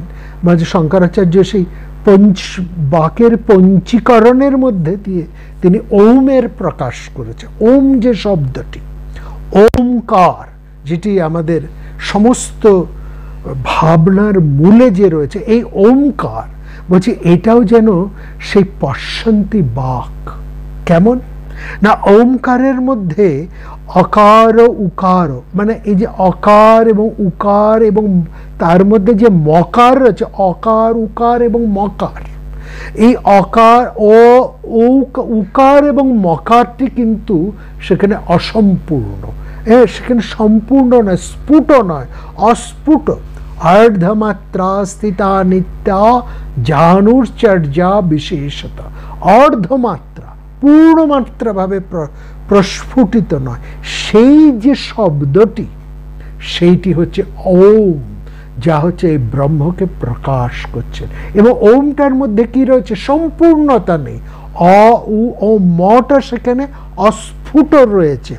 শঙ্করাচার্য সেই বাকের পঞ্চীকরণের মধ্যে দিয়ে তিনি ওমের প্রকাশ করেছে। ওম যে শব্দটি, ওমকার, যেটি আমাদের সমস্ত ভাবনার মূলে যে রয়েছে, এই ওমকার বলছি এটাও যেন সেই পশ্যন্তি বাক। কেমন না, ওমকারের মধ্যে অকার উকার, মানে এই যে অকার এবং উকার এবং তার মধ্যে যে মকার রয়েছে, অকার উকার এবং মকার, এই অকার ও উকার এবং মকারটি কিন্তু সেখানে অসম্পূর্ণ, সেখানে সম্পূর্ণ নয়, স্ফুট নয়, অস্ফুট। অর্ধমাত্রা স্থিতা নিত্যা জানুর্চর্যা বিশেষতা, অর্ধমাত্রা, পূর্ণমাত্রা ভাবে প্রস্ফুটিত নয়, সেই যে শব্দটি, সেইটি হচ্ছে ওম, যা হচ্ছে এই ব্রহ্মকে প্রকাশ করছেন। এবং ওমটার মধ্যে কি রয়েছে? সম্পূর্ণতা নেই। ও মটা সেখানে অস্ফুট রয়েছে।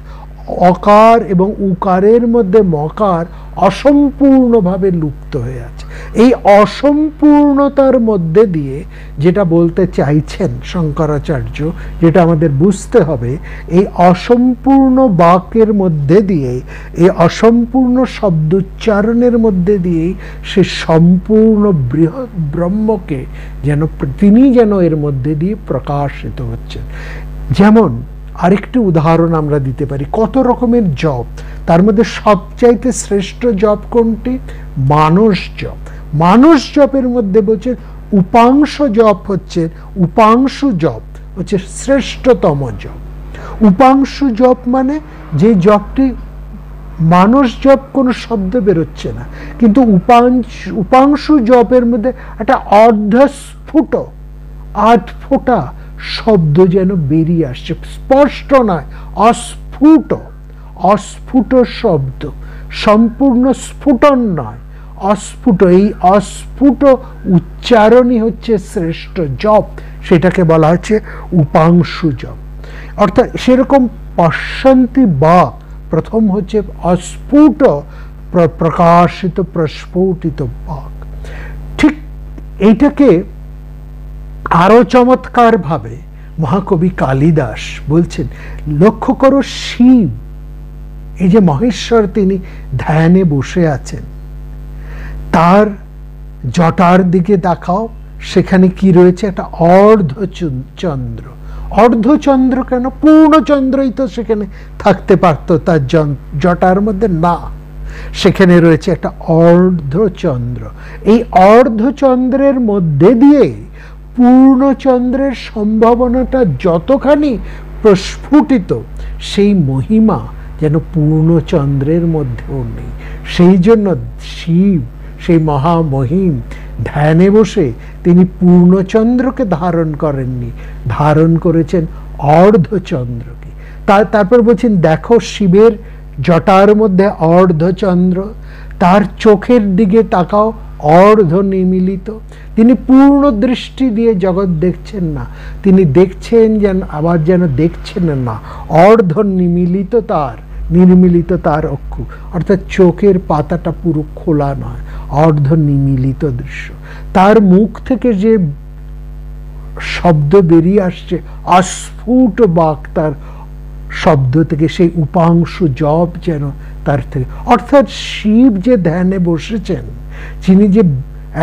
অকার এবং উকারের মধ্যে মকার অসম্পূর্ণভাবে লুপ্ত হয়ে আছে। এই অসম্পূর্ণতার মধ্যে দিয়ে যেটা বলতে চাইছেন শঙ্করাচার্য, যেটা আমাদের বুঝতে হবে, এই অসম্পূর্ণ বাক্যের মধ্যে দিয়ে, এই অসম্পূর্ণ শব্দোচ্চারণের মধ্যে দিয়েই সে সম্পূর্ণ বৃহৎ ব্রহ্মকে যেন তিনি যেন এর মধ্যে দিয়ে প্রকাশিত হচ্ছেন। যেমন আরেকটি উদাহরণ আমরা দিতে পারি, কত রকমের জপ, তার মধ্যে সবচাইতে শ্রেষ্ঠ জপ কোনটি? মানস জপ। মানস জপের মধ্যে বলছে উপাংশ জপ হচ্ছে, উপাংশু জপ হচ্ছে শ্রেষ্ঠতম জপ। উপাংশু জপ মানে যে জপটি, মানস জপ কোনো শব্দ বেরোচ্ছে না, কিন্তু উপাংশু জপের মধ্যে একটা অর্ধস্ফুট, আধফোঁটা শব্দ যেন বেরিয়ে আসছে, স্পষ্ট নয়, অস্ফুট, অস্ফুট শব্দ, সম্পূর্ণ স্ফুটন নয়, অস্ফুট। এই অস্ফুট উচ্চারণই হচ্ছে শ্রেষ্ঠ জপ, সেটাকে বলা হচ্ছে উপাংশু জপ। অর্থাৎ সেরকম পশ্যন্তি বা প্রথম হচ্ছে অস্ফুট প্রকাশিত প্রস্ফুটিত বাক। ঠিক এইটাকে আরো চমৎকার ভাবে মহাকবি কালিদাস বলছেন, লক্ষ্য করো শিব, এই যে মহেশ্বর, তিনি ধ্যানে বসে আছেন, তার জটার দিকে দেখাও, সেখানে কি রয়েছে? একটা অর্ধচন্দ্র। অর্ধচন্দ্র কেন? পূর্ণচন্দ্রই তো সেখানে থাকতে পারত তার জটার মধ্যে, না, সেখানে রয়েছে একটা অর্ধচন্দ্র। এই অর্ধচন্দ্রের মধ্যে দিয়ে পূর্ণচন্দ্রের সম্ভাবনাটা যতখানি প্রস্ফুটিত, সেই মহিমা যেন পূর্ণচন্দ্রের মধ্যেও নেই। সেই জন্য শিব, সেই মহামহিম, ধ্যানে বসে তিনি পূর্ণচন্দ্রকে ধারণ করেননি, ধারণ করেছেন অর্ধচন্দ্রকে। তারপর বলছেন, দেখো শিবের জটার মধ্যে অর্ধচন্দ্র, তার চোখের দিকে তাকাও, অর্ধ নিমিলিত। তিনি পূর্ণ দৃষ্টি দিয়ে জগৎ দেখছেন না, তিনি দেখছেন যেন, আবার যেন দেখছেন না, অর্ধ নিমিলিত তার, নির্মিলিত তার অক্ষু, অর্থাৎ চোখের পাতাটা পুরো খোলা নয়, অর্ধ নিমিলিত দৃশ্য। তার মুখ থেকে যে শব্দ বেরিয়ে আসছে, অস্ফুট বাক তার শব্দ থেকে, সেই উপাংশু জপ যেন তার থেকে। অর্থাৎ শিব যে ধ্যানে বসেছেন, যিনি যে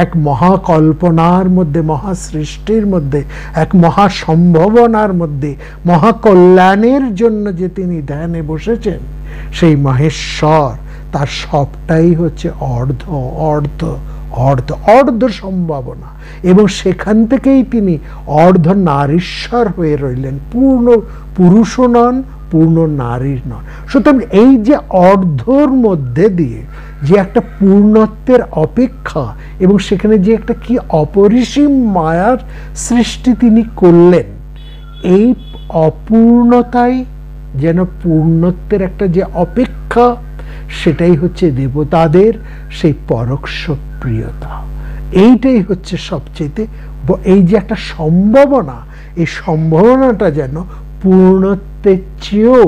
এক মহাকল্পনার মধ্যে, মহাসৃষ্টির মধ্যে, এক মহাসম্ভাবনার মধ্যে, মহাকল্যাণের জন্য যে তিনি ধ্যানে বসেছেন, সেই মহেশ্বর, তার সবটাই হচ্ছে অর্ধ অর্ধ অর্ধ অর্ধ সম্ভাবনা। এবং সেখান থেকেই তিনি অর্ধ নারীশ্বর হয়ে রইলেন, পূর্ণ পুরুষও নন, পূর্ণ নারীর নন। সুতরাং এই যে অর্ধর মধ্যে দিয়ে যে একটা পূর্ণত্বের অপেক্ষা, এবং সেখানে যে একটা কি অপরিসীম মায়ার সৃষ্টি তিনি করলেন, এই অপূর্ণতাই যেন পূর্ণত্বের একটা যে অপেক্ষা, সেটাই হচ্ছে দেবতাদের সেই পরোক্ষ প্রিয়তা। এইটাই হচ্ছে সবচেয়ে, এই যে একটা সম্ভাবনা, এই সম্ভাবনাটা যেন পূর্ণত্বের চেয়েও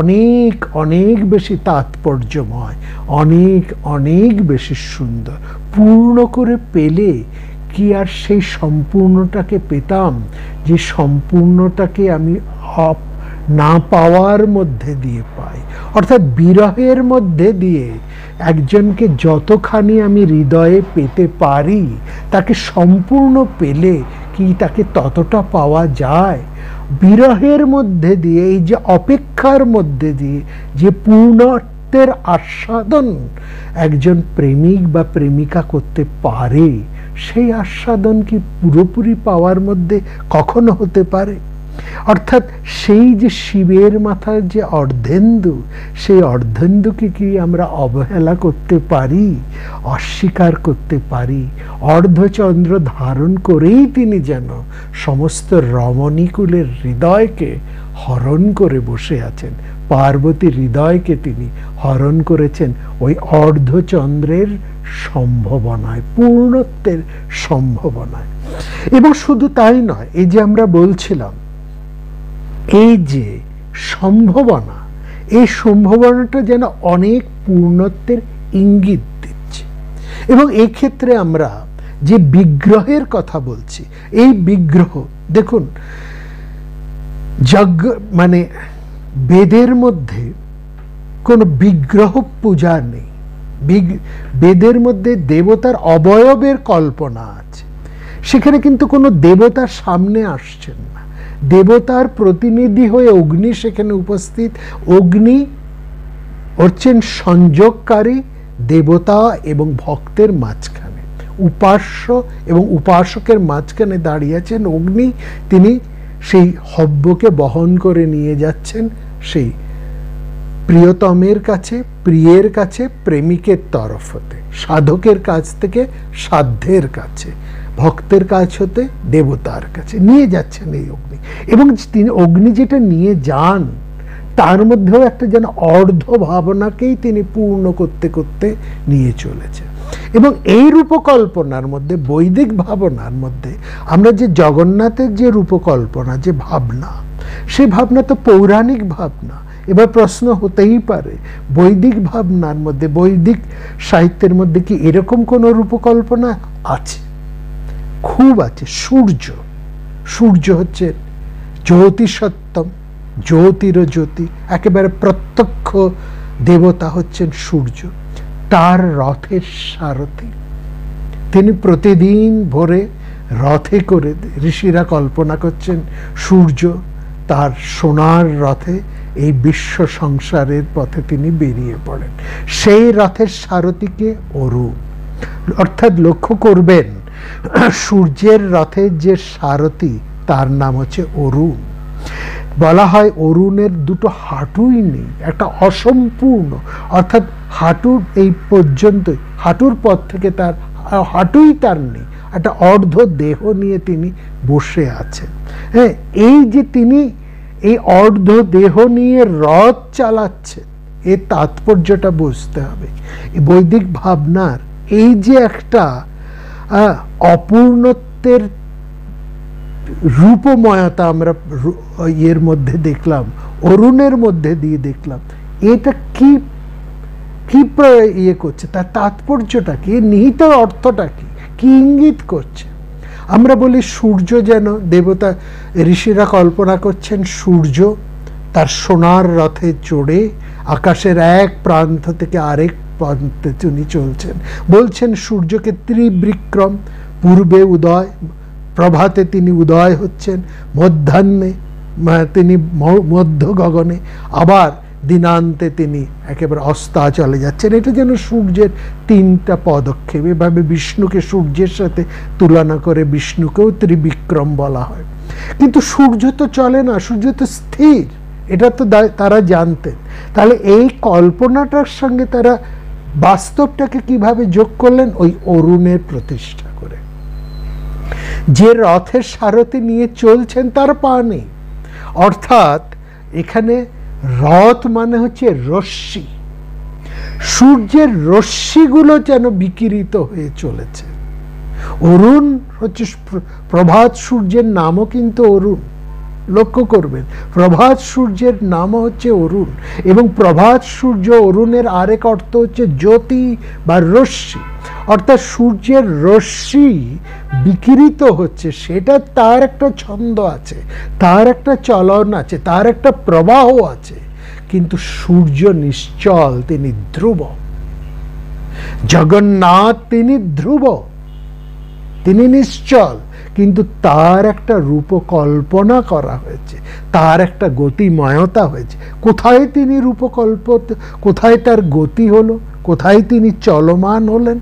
অনেক অনেক বেশি তাৎপর্যময়, অনেক অনেক বেশি সুন্দর। পূর্ণ করে পেলে কি আর সেই সম্পূর্ণটাকে পেতাম যে সম্পূর্ণটাকে আমি না পাওয়ার মধ্যে দিয়ে পাই। অর্থাৎ বিরহের মধ্যে দিয়ে একজনকে যতখানি আমি হৃদয়ে পেতে পারি, তাকে সম্পূর্ণ পেলে কি তাকে ততটা পাওয়া যায়? বিরহের মধ্যে দিয়ে, এই যে অপেক্ষার মধ্যে দিয়ে যে পূর্ণত্বের আস্বাদন একজন প্রেমিক বা প্রেমিকা করতে পারে, সেই আস্বাদন কি পুরোপুরি পাওয়ার মধ্যে কখনো হতে পারে? অর্থাৎ সেই যে শিবের মাথার যে অর্ধেন্দু, সেই অর্ধেন্দুকে কি আমরা অবহেলা করতে পারি, অস্বীকার করতে পারি? অর্ধচন্দ্র ধারণ করেই তিনি যেন সমস্ত রমণীকুলের হৃদয়কে হরণ করে বসে আছেন। পার্বতীর হৃদয়কে তিনি হরণ করেছেন ওই অর্ধচন্দ্রের সম্ভাবনায়, পূর্ণত্বের সম্ভাবনায়। এবং শুধু তাই নয়, এই যে আমরা বলছিলাম এই যে সম্ভাবনা, এই সম্ভাবনাটা যেন অনেক পূর্ণত্বের ইঙ্গিত দিচ্ছে। এবং এই ক্ষেত্রে আমরা যে বিগ্রহের কথা বলছি, এই বিগ্রহ দেখুন, যজ্ঞ মানে বেদের মধ্যে কোনো বিগ্রহ পূজা নেই। বেদের মধ্যে দেবতার অবয়বের কল্পনা আছে, সেখানে কিন্তু কোনো দেবতার সামনে আসছেন না। দেবতার প্রতিনিধি হয়ে অগ্নি সেখানে উপস্থিত। অগ্নি হচ্ছেন সংযোগকারী দেবতা এবং ভক্তের মাঝখানে, উপাস্য এবং উপাসকের মাঝখানে দাঁড়িয়ে আছেন অগ্নি। তিনি সেই হব্যকে বহন করে নিয়ে যাচ্ছেন সেই প্রিয়তমের কাছে, প্রিয়ের কাছে, প্রেমিকের তরফ হতে, সাধকের কাছ থেকে সাধ্যের কাছে, ভক্তের কাছ হতে দেবতার কাছে নিয়ে যাচ্ছেন এই অগ্নি। এবং তিনি অগ্নি যেটা নিয়ে যান, তার মধ্যেও একটা যেন অর্ধ ভাবনাকেই তিনি পূর্ণ করতে করতে নিয়ে চলেছে। এবং এই রূপকল্পনার মধ্যে, বৈদিক ভাবনার মধ্যে, আমরা যে জগন্নাথের যে রূপকল্পনা, যে ভাবনা, সেই ভাবনা তো পৌরাণিক ভাবনা। এবার প্রশ্ন হতেই পারে, বৈদিক ভাবনার মধ্যে, বৈদিক সাহিত্যের মধ্যে কি এরকম কোনো রূপকল্পনা আছে? খুব আছে। সূর্য, সূর্য হচ্ছে জ্যোতিষত্তম, জ্যোতির জ্যোতি, একেবারে প্রত্যক্ষ দেবতা হচ্ছেন সূর্য। তার রথের সারথি, তিনি প্রতিদিন ভোরে রথে করে, ঋষিরা কল্পনা করছেন সূর্য তার সোনার রথে এই বিশ্ব সংসারের পথে তিনি বেরিয়ে পড়েন। সেই রথের সারথিকে অরুণ। অর্থাৎ লক্ষ্য করবেন, সূর্যের রথের যে সারথি তার নাম হচ্ছে অরুণ। বলা হয় অরুণের দুটো হাঁটুই নেই, একটা অসম্পূর্ণ, অর্থাৎ হাঁটুর এই পর্যন্ত, হাঁটুর পর থেকে তার হাঁটুই তার নেই, একটা অর্ধ দেহ নিয়ে তিনি বসে আছেন। হ্যাঁ, এই যে তিনি এই অর্ধ দেহ নিয়ে রথ চালাচ্ছেন, এর তাৎপর্যটা বুঝতে হবে। বৈদিক ভাবনার এই যে একটা অপূর্ণত্বের রূপময়তা আমরা এর মধ্যে দেখলাম, অরুণের মধ্যে দিয়ে দেখলাম, এটা কি কি ইয়ে করছে, তার তাৎপর্যটা কি, নিহিত অর্থটা কি, কি ইঙ্গিত করছে? আমরা বলি সূর্য যেন দেবতা, ঋষিরা কল্পনা করছেন সূর্য তার সোনার রথে চড়ে আকাশের এক প্রান্ত থেকে আরেক প্রান্তে তিনি চলছেন। বলছেন সূর্যকে ত্রিবিক্রম, পূর্বে উদয়, প্রভাতে তিনি উদয় হচ্ছেন, মধ্যাহ্নে তিনি মধ্য গগনে, আবার দিনান্তে তিনি একেবারে অস্তা চলে যাচ্ছেন। এটা যেন সূর্যের তিনটা পদক্ষেপ। এভাবে বিষ্ণুকে সূর্যের সাথে তুলনা করে বিষ্ণুকেও ত্রিবিক্রম বলা হয়। কিন্তু সূর্য তো চলে না, সূর্য তো স্থির, এটা তো তারা জানতেন। তাহলে এই কল্পনাটার সঙ্গে তারা বাস্তবটাকে কিভাবে যোগ করলেন? ওই অরুণের প্রতিষ্ঠা করে। যে রথের সারথি নিয়ে চলছেন তার পা নেই, অর্থাৎ এখানে রথ মানে হচ্ছে রশ্মি, সূর্যের রশ্মিগুলো যেন বিকিরিত হয়ে চলেছে। অরুণ হচ্ছে প্রভাত সূর্যের নামও কিন্তু অরুণ, লক্ষ্য করবেন প্রভাত সূর্যের নামও হচ্ছে অরুণ। এবং প্রভাত সূর্য অরুণের আরেক অর্থ হচ্ছে জ্যোতি বা রশ্মি। অর্থাৎ সূর্যের রশ্মি বিকিরিত হচ্ছে, সেটা তার একটা ছন্দ আছে, তার একটা চলন আছে, তার একটা প্রবাহ আছে। কিন্তু সূর্য নিশ্চল, তিনি ধ্রুব। জগন্নাথ তিনি ধ্রুব, তিনি নিশ্চল, কিন্তু তার একটা রূপকল্পনা করা হয়েছে, তার একটা গতিময়তা হয়েছে। কোথায় তিনি রূপকল্প, কোথায় তার গতি হলো, কোথায় তিনি চলমান হলেন,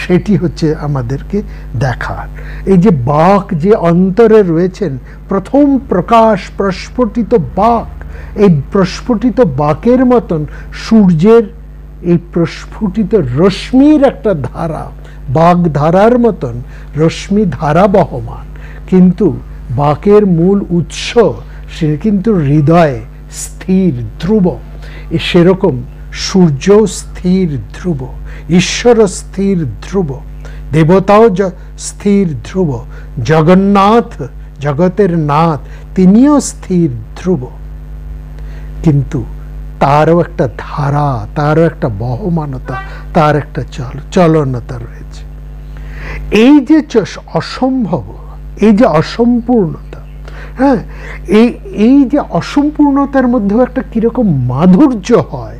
সেটি হচ্ছে আমাদেরকে দেখার। এই যে বাক যে অন্তরে রয়েছেন, প্রথম প্রকাশ প্রস্ফুটিত বাক, এই প্রস্ফুটিত বাকের মতন সূর্যের এই প্রস্ফুটিত রশ্মির একটা ধারা, বাগধারার মতন রশ্মি ধারা বহমান, কিন্তু বাকের মূল উৎস সে কিন্তু হৃদয়ে স্থির ধ্রুব। সেরকম সূর্য স্থির ধ্রুব, ঈশ্বর স্থির ধ্রুব, দেবতাও স্থির ধ্রুব, জগন্নাথ জগতের নাথ তিনিও স্থির ধ্রুব। কিন্তু তারও একটা ধারা, তারও একটা বহমানতা, তার একটা চলনতা রয়েছে। এই যে অসম্ভব, এই যে অসম্পূর্ণতা, হ্যাঁ, এই যে অসম্পূর্ণতার মধ্যেও একটা কিরকম মাধুর্য হয়।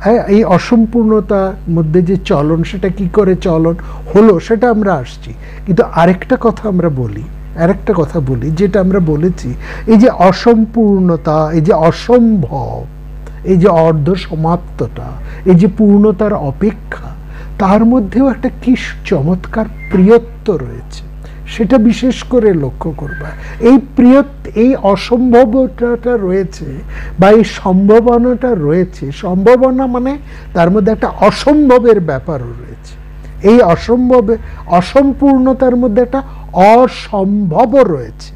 হ্যাঁ, এই অসম্পূর্ণতার মধ্যে যে চলন, সেটা কি করে চলন হলো সেটা আমরা আসছি। কিন্তু আরেকটা কথা আমরা বলি, আরেকটা কথা বলি, যেটা আমরা বলেছি, এই যে অসম্পূর্ণতা, এই যে অসম্ভব, এই যে অর্ধ সমাপ্ততা, এই যে পূর্ণতার অপেক্ষা, তার মধ্যেও একটা কি চমৎকার প্রিয়ত্ব রয়েছে, সেটা বিশেষ করে লক্ষ্য করবা। এই এই অসম্ভবতাটা রয়েছে, বা এই সম্ভাবনাটা রয়েছে। সম্ভাবনা মানে তার মধ্যে একটা অসম্ভবের ব্যাপারও রয়েছে। এই অসম্পূর্ণতার মধ্যে একটা অসম্ভবও রয়েছে।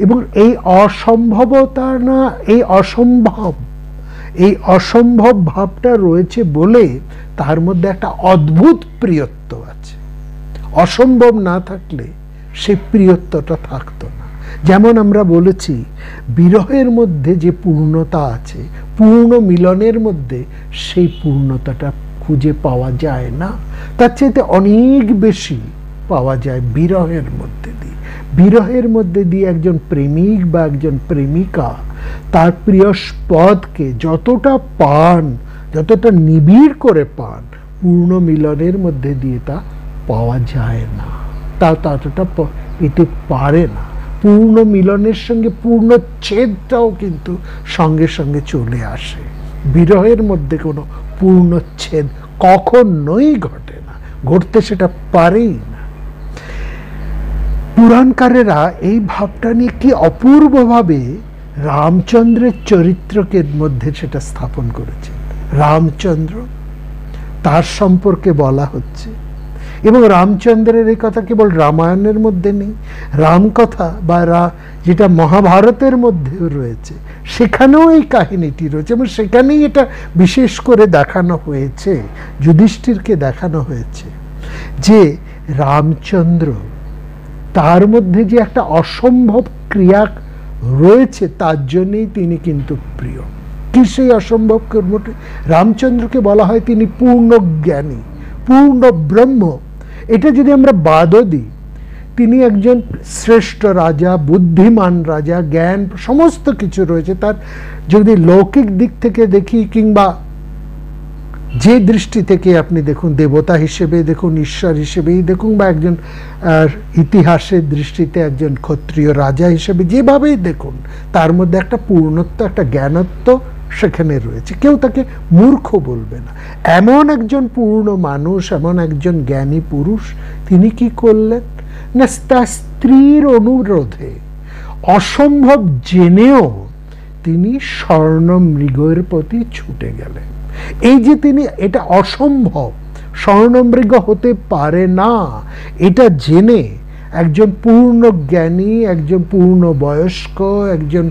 এবং এই অসম্ভবতা না, এই অসম্ভব ভাবটা রয়েছে বলে তার মধ্যে একটা অদ্ভুত প্রিয়ত্ব আছে। অসম্ভব না থাকলে সে প্রিয়ত্বটা থাকতো না। যেমন আমরা বলেছি, বিরহের মধ্যে যে পূর্ণতা আছে, পূর্ণ মিলনের মধ্যে সেই পূর্ণতাটা খুঁজে পাওয়া যায় না, তার চাইতে অনেক বেশি পাওয়া যায় বিরহের মধ্যে দিয়ে। বিরহের মধ্যে দিয়ে একজন প্রেমিক বা একজন প্রেমিকা তার প্রিয় পদকে যতটা পান, যতটা নিবিড় করে পান, পূর্ণ মিলনের মধ্যে দিয়ে তা পাওয়া যায় না, তা ততটা পেতে পারে না। পূর্ণ মিলনের সঙ্গে পূর্ণ ছেদটাও কিন্তু সঙ্গে সঙ্গে চলে আসে। বিরহের মধ্যে কোনো পূর্ণচ্ছেদ কখনোই ঘটে না, ঘটতে সেটা পারেই না। পুরাণকারেরা এই ভাবটা নিয়ে কি অপূর্বভাবে রামচন্দ্রের চরিত্রকে মধ্যে সেটা স্থাপন করেছে। রামচন্দ্র, তার সম্পর্কে বলা হচ্ছে, এবং রামচন্দ্রের এই কথা কেবল রামায়ণের মধ্যে নেই, রামকথা বা যেটা মহাভারতের মধ্যেও রয়েছে, সেখানেও এই কাহিনীটি রয়েছে। এবং সেখানেই এটা বিশেষ করে দেখানো হয়েছে, যুধিষ্ঠিরকে দেখানো হয়েছে যে রামচন্দ্র, তার মধ্যে যে একটা অসম্ভব ক্রিয়া রয়েছে, তার জন্যই তিনি কিন্তু প্রিয়। কি সেই অসম্ভব কর্মটি? রামচন্দ্রকে বলা হয় তিনি পূর্ণ জ্ঞানী, পূর্ণ ব্রহ্ম। এটা যদি আমরা বাদও দিই, তিনি একজন শ্রেষ্ঠ রাজা, বুদ্ধিমান রাজা, জ্ঞান সমস্ত কিছু রয়েছে তার। যদি লৌকিক দিক থেকে দেখি, কিংবা যে দৃষ্টি থেকে আপনি দেখুন, দেবতা হিসেবে দেখুন, ঈশ্বর হিসেবেই দেখুন, বা একজন ইতিহাসের দৃষ্টিতে একজন ক্ষত্রিয় রাজা হিসেবে যেভাবেই দেখুন, তার মধ্যে একটা পূর্ণত্ব, একটা জ্ঞানত্ব সেখানে রয়েছে। কেউ তাকে মূর্খ বলবে না। এমন একজন পূর্ণ মানুষ, এমন একজন জ্ঞানী পুরুষ, তিনি কি করলেন না, তার স্ত্রীর অনুরোধে, অসম্ভব জেনেও তিনি স্বর্ণমৃগের প্রতি ছুটে গেলেন। এই যে তিনি, এটা অসম্ভব, স্বর্ণমৃগ হতে পারে না, এটা জেনে একজন পূর্ণ জ্ঞানী, একজন পূর্ণ বয়স্ক, একজন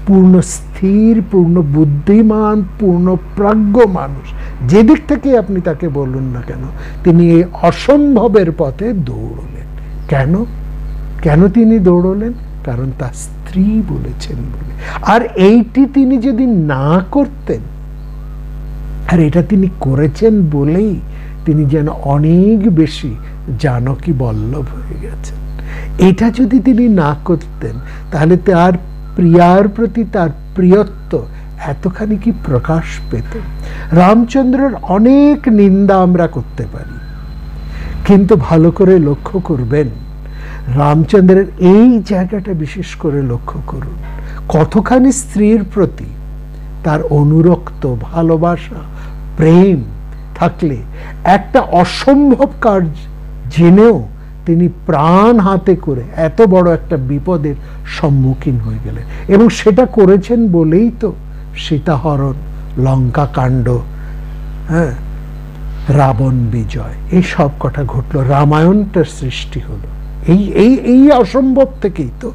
পূর্ণ স্থির, পূর্ণ বুদ্ধিমান, পূর্ণ প্রাজ্ঞ মানুষ, যেদিক থেকে আপনি তাকে বলুন না কেন, তিনি এই অসম্ভবের পথে দৌড়লেন। কেন? কেন তিনি দৌড়লেন? কারণ তার স্ত্রী বলেছেন বলে। আর এইটি তিনি যদি না করতেন, আর এটা তিনি করেছেন বলেই তিনি যেন অনেক বেশি জানকী বল্লভ হয়ে গেছেন। এটা যদি তিনি না করতেন তাহলে তার প্রিয়ার প্রতি তার প্রিয়ত্ব এতখানি কি প্রকাশ পেত? রামচন্দ্রের অনেক নিন্দা আমরা করতে পারি, কিন্তু ভালো করে লক্ষ্য করবেন রামচন্দ্রের এই জায়গাটা বিশেষ করে লক্ষ্য করুন, কতখানি স্ত্রীর প্রতি তার অনুরক্ত ভালোবাসা প্রেম থাকলে একটা অসম্ভব কাজ জেনেও তিনি প্রাণ হাতে করে এত বড় একটা বিপদের সম্মুখীন হয়ে গেলেন। এবং সেটা করেছেন বলেই তো সীতাহরণ, লঙ্কা কাণ্ড, হ্যাঁ, রাবণ বিজয়, এই সব কথা ঘটলো, রামায়ণটার সৃষ্টি হলো। এই এই এই অসম্ভব থেকেই তো,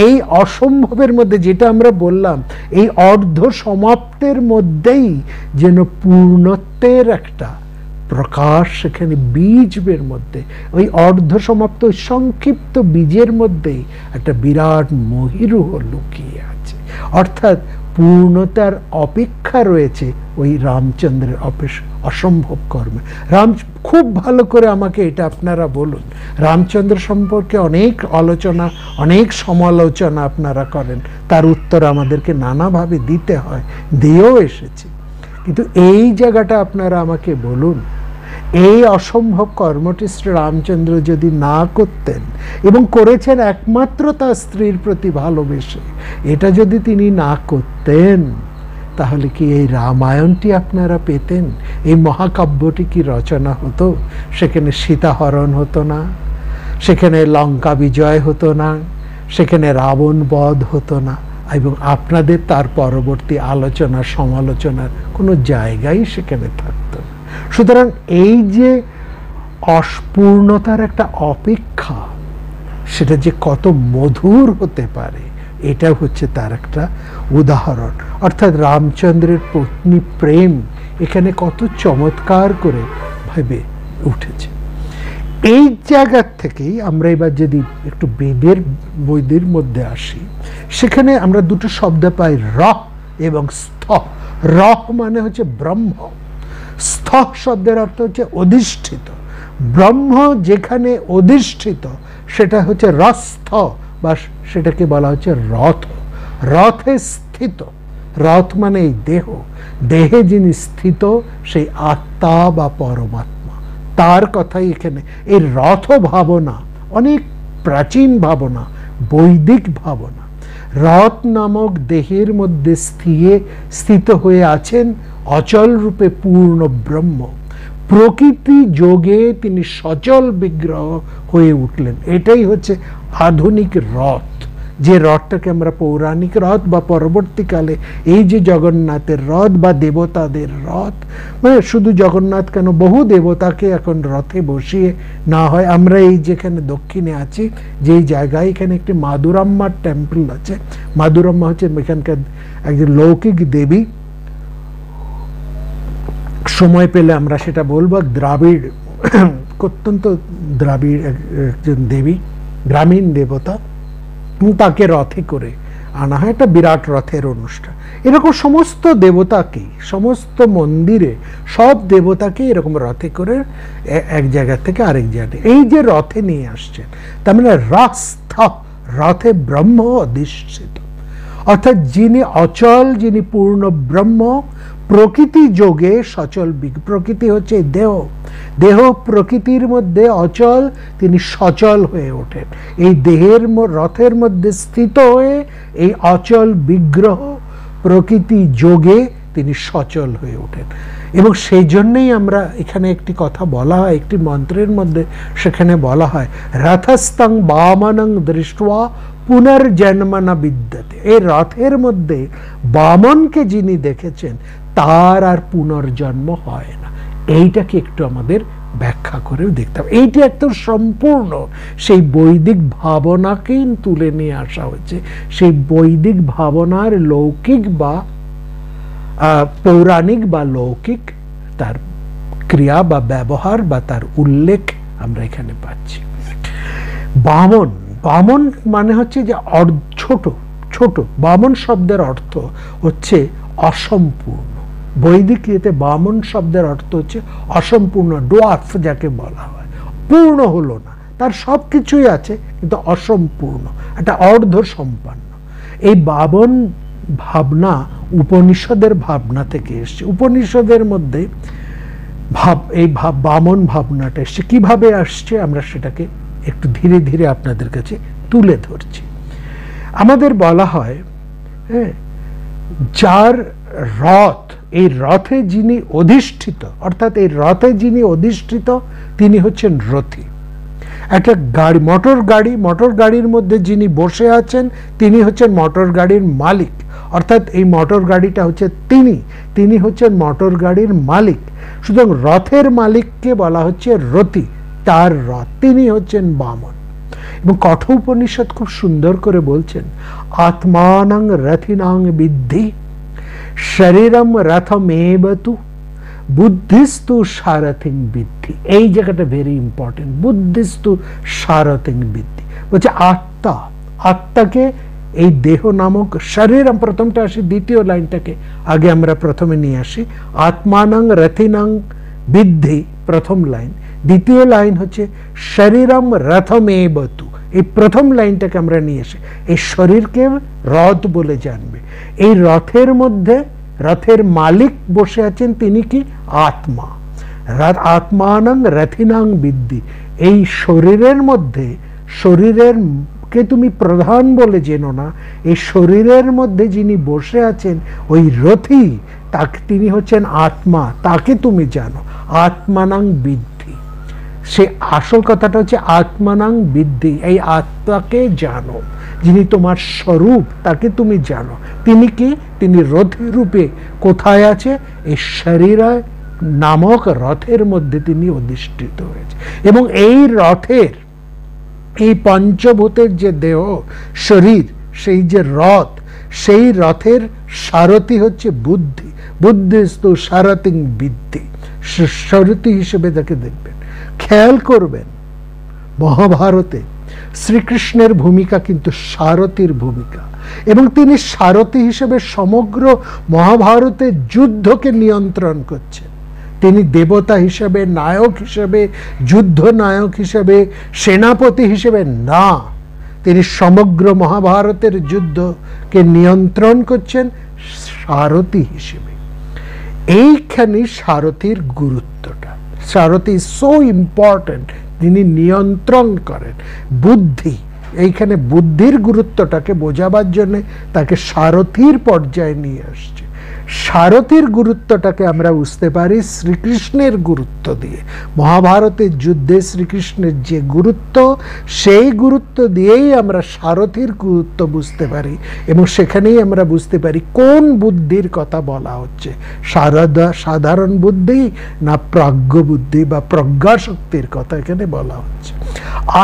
এই অসম্ভবের মধ্যে যেটা আমরা বললাম, এই অর্ধ সমাপ্তের মধ্যেই যেন পূর্ণত্বের একটা প্রকাশ সেখানে বীজের মধ্যে, ওই অর্ধ সমাপ্ত সংক্ষিপ্ত বীজের মধ্যেই একটা বিরাট মহিরুহ লুকিয়ে আছে। অর্থাৎ পূর্ণতার অপেক্ষা রয়েছে ওই রামচন্দ্রের অসম্ভব কর্মে। খুব ভালো করে আমাকে এটা আপনারা বলুন, রামচন্দ্র সম্পর্কে অনেক আলোচনা, অনেক সমালোচনা আপনারা করেন, তার উত্তর আমাদেরকে নানাভাবে দিতে হয়, দিয়েও এসেছি। কিন্তু এই জায়গাটা আপনারা আমাকে বলুন, এই অসম্ভব কর্মটি শ্রী রামচন্দ্র যদি না করতেন, এবং করেছেন একমাত্র তার স্ত্রীর প্রতি ভালোবেসে, এটা যদি তিনি না করতেন তাহলে কি এই রামায়ণটি আপনারা পেতেন? এই মহাকাব্যটি কি রচনা হতো? সেখানে সীতাহরণ হতো না, সেখানে লঙ্কা বিজয় হতো না, সেখানে রাবণ বধ হতো না, এবং আপনাদের তার পরবর্তী আলোচনা সমালোচনার কোনো জায়গাই সেখানে থাকতো না। সুতরাং এই যে অপূর্ণতার একটা অপেক্ষা, সেটা যে কত মধুর হতে পারে, এটা হচ্ছে তার একটা উদাহরণ। অর্থাৎ রামচন্দ্রের পত্নী প্রেম এখানে কত চমৎকার করে ভেবে উঠেছে। এই জায়গার থেকেই আমরা এবার যদি একটু বৈদের মধ্যে আসি, সেখানে আমরা দুটো শব্দ পাই, রহ এবং স্থ। রহ মানে হচ্ছে ব্রহ্ম, স্থ শব্দের অর্থ হচ্ছে অধিষ্ঠিত। ব্রহ্ম যেখানে অধিষ্ঠিত সেটা হচ্ছে রস্থ, বা সেটাকে বলা হচ্ছে রথ। রথে স্থিত, রথ মানে এই দেহ, দেহে যিনি স্থিত সেই আত্মা বা পরমাত্মা, তার কথাই এখানে। এই রথ ভাবনা অনেক প্রাচীন ভাবনা, বৈদিক ভাবনা। রথ নামক দেহের মধ্যে স্থিত হয়ে আছেন অচল রূপে পূর্ণ ব্রহ্ম। প্রকৃতি যোগে তিনি সচল বিগ্রহ হয়ে উঠলেন। এটাই হচ্ছে আধুনিক রথ, যে রথটাকে আমরা পৌরাণিক রথ বা পরবর্তীকালে এই যে জগন্নাথের রথ বা দেবতাদের রথ, মানে শুধু জগন্নাথ কেন, বহু দেবতাকে এখন রথে বসিয়ে না হয়। আমরা এই যেখানে দক্ষিণে আছি, যেই জায়গায়, এখানে একটি মাদুরাম্মার টেম্পল আছে। মাদুরাম্মা হচ্ছে এখানকার একজন লৌকিক দেবী, সময় পেলে আমরা সেটা বলবো। দ্রাবিড়, অত্যন্ত দ্রাবিড় একজন দেবী, গ্রামীণ দেবতা, তাকে রথে করে আনা হয়, একটা বিরাট রথের অনুষ্ঠান। এরকম সমস্ত দেবতাকে, সমস্ত মন্দিরে সব দেবতাকে এরকম রথে করে এক জায়গা থেকে আরেক জায়গায় এই যে রথে নিয়ে আসছেন, তার মানে রাস্থ, রথে ব্রহ্ম অধিষ্ঠিত। অর্থাৎ যিনি অচল, যিনি পূর্ণ ব্রহ্ম, প্রকৃতি যোগে সচল। প্রকৃতি হচ্ছে দেহ, দেহ প্রকৃতির মধ্যে অচল, তিনি সচল হয়ে ওঠেন। এই দেহের রথের মধ্যে স্থিত হয়ে এই অচল বিগ্রহ প্রকৃতি যোগে তিনি সচল হয়ে ওঠেন। এবং সেই জন্যই আমরা এখানে একটি কথা বলা হয়, একটি মন্ত্রের মধ্যে সেখানে বলা হয়, রথস্থং বামনং দৃষ্ট্বা পুনর্জন্ম না বিদ্যতে। এই রথের মধ্যে বামনকে যিনি দেখেছেন তার আর পুনর্জন্ম হয় না। এইটাকে একটু আমাদের ব্যাখ্যা করে দেখতে হবে। এইটা একদম সম্পূর্ণ সেই বৈদিক ভাবনাকেই তুলে নিয়ে আসা হয়েছে। সেই বৈদিক ভাবনার লৌকিক বা পৌরাণিক বা লৌকিক তার ক্রিয়া বা ব্যবহার বা তার উল্লেখ আমরা এখানে পাচ্ছি। বামন, বামন মানে হচ্ছে যে ছোট ছোট। বামন শব্দের অর্থ হচ্ছে অসম্পূর্ণ। বৈদিক ইয়েতে বামন শব্দের অর্থ হচ্ছে অসম্পূর্ণ, ডোয়ার্ফ যাকে বলা হয়, পূর্ণ হলো না, তার সব কিছুই আছে কিন্তু অসম্পূর্ণ, একটা অর্ধ সম্পন্ন। এই বামন ভাবনা উপনিষদের ভাবনা থেকে এসছে। উপনিষদের মধ্যে এই বামন ভাবনাটা এসছে। কিভাবে আসছে আমরা সেটাকে একটু ধীরে ধীরে আপনাদের কাছে তুলে ধরছি। আমাদের বলা হয়, হ্যাঁ, যার রথ, এই রথে যিনি অধিষ্ঠিত, অর্থাৎ এই রথে যিনি অধিষ্ঠিত তিনি হচ্ছেন রথী। একটা গাড়ি, মোটর গাড়ির মধ্যে যিনি বসে আছেন তিনি হচ্ছেন মোটর গাড়ির মালিক, অর্থাৎ এই মোটর গাড়িটা হচ্ছে তিনি হচ্ছেন মোটর গাড়ির মালিক। সুতরাং রথের মালিককে বলা হচ্ছে রথী, তার রথ, তিনি হচ্ছেন বামন। এবং কঠোপনিষদ খুব সুন্দর করে বলছেন, আত্মানং রথিনাং বিদ্ধি শরীরম রথমেবতু বুদ্ধিস্তু সারথিং বিদ্ধি। এই জায়গাটা ভেরি ইম্পর্টেন্ট, বুদ্ধিস্তু সারথিং বিদ্ধি বলছে আত্মাকে এই দেহ নামক শরীরম, প্রথমটা আসি, দ্বিতীয় লাইনটাকে আগে আমরা প্রথমে নিয়ে আসি। আত্মানং রথিনাং বিদ্ধি প্রথম লাইন, দ্বিতীয় লাইন হচ্ছে শরীরম রথমেবতু। এই প্রথম লাইনটাকে আমরা নিয়ে আসি, এই শরীরকে রথ বলে জানবে। এই রথের মধ্যে রথের মালিক বসে আছেন, তিনি কি? আত্মা। আত্মানং রথিনাং বিদ্ধি, এই শরীরের মধ্যে, শরীরেরকে তুমি প্রধান বলে জেনো না, এই শরীরের মধ্যে যিনি বসে আছেন ওই রথী, তাকে, তিনি হচ্ছেন আত্মা, তাকে তুমি জানো। আত্মানং বিদ্ধি, সে আসল কথাটা হচ্ছে আত্মানং বিদ্ধি, এই আত্মাকে জানো, যিনি তোমার স্বরূপ তাকে তুমি জানো। তিনি কি? তিনি রথী রূপে কোথায় আছে? এই শরীর নামক রথের মধ্যে তিনি অধিষ্ঠিত হয়েছে। এবং এই রথের, এই পঞ্চভূতের যে দেহ শরীর, সেই যে রথ, সেই রথের সারথি হচ্ছে বুদ্ধি। বুদ্ধিস্তু সারথিং বিদ্ধি, সারথি হিসেবে তাকে দেখবেন। খেয়াল করবেন মহাভারতে শ্রীকৃষ্ণের ভূমিকা কিন্তু সারথীর ভূমিকা, এবং তিনি সারথী হিসেবে সমগ্র মহাভারতের যুদ্ধকে নিয়ন্ত্রণ করছেন। তিনি দেবতা হিসেবে, নায়ক হিসেবে, যুদ্ধ নায়ক হিসেবে, সেনাপতি হিসেবে না, তিনি সমগ্র মহাভারতের যুদ্ধকে নিয়ন্ত্রণ করছেন সারথী হিসেবে। এইখানে সারথীর গুরুত্বটা, সারথী সো ইম্পর্টেন্ট, তিনি নিয়ন্ত্রণ করেন বুদ্ধি। এইখানে বুদ্ধির গুরুত্বটাকে বোঝাবার জন্য তাকে সারথীর পর্যায়ে নিয়ে আসছে। সারথীর গুরুত্বটাকে আমরা বুঝতে পারি শ্রীকৃষ্ণের গুরুত্ব দিয়ে। মহাভারতের যুদ্ধে শ্রীকৃষ্ণের যে গুরুত্ব, সেই গুরুত্ব দিয়েই আমরা সারথীর গুরুত্ব বুঝতে পারি, এবং সেখানেই আমরা বুঝতে পারি কোন বুদ্ধির কথা বলা হচ্ছে, সাধারণ বুদ্ধি না প্রাজ্ঞ বুদ্ধি বা প্রজ্ঞাশক্তির কথা এখানে বলা হচ্ছে।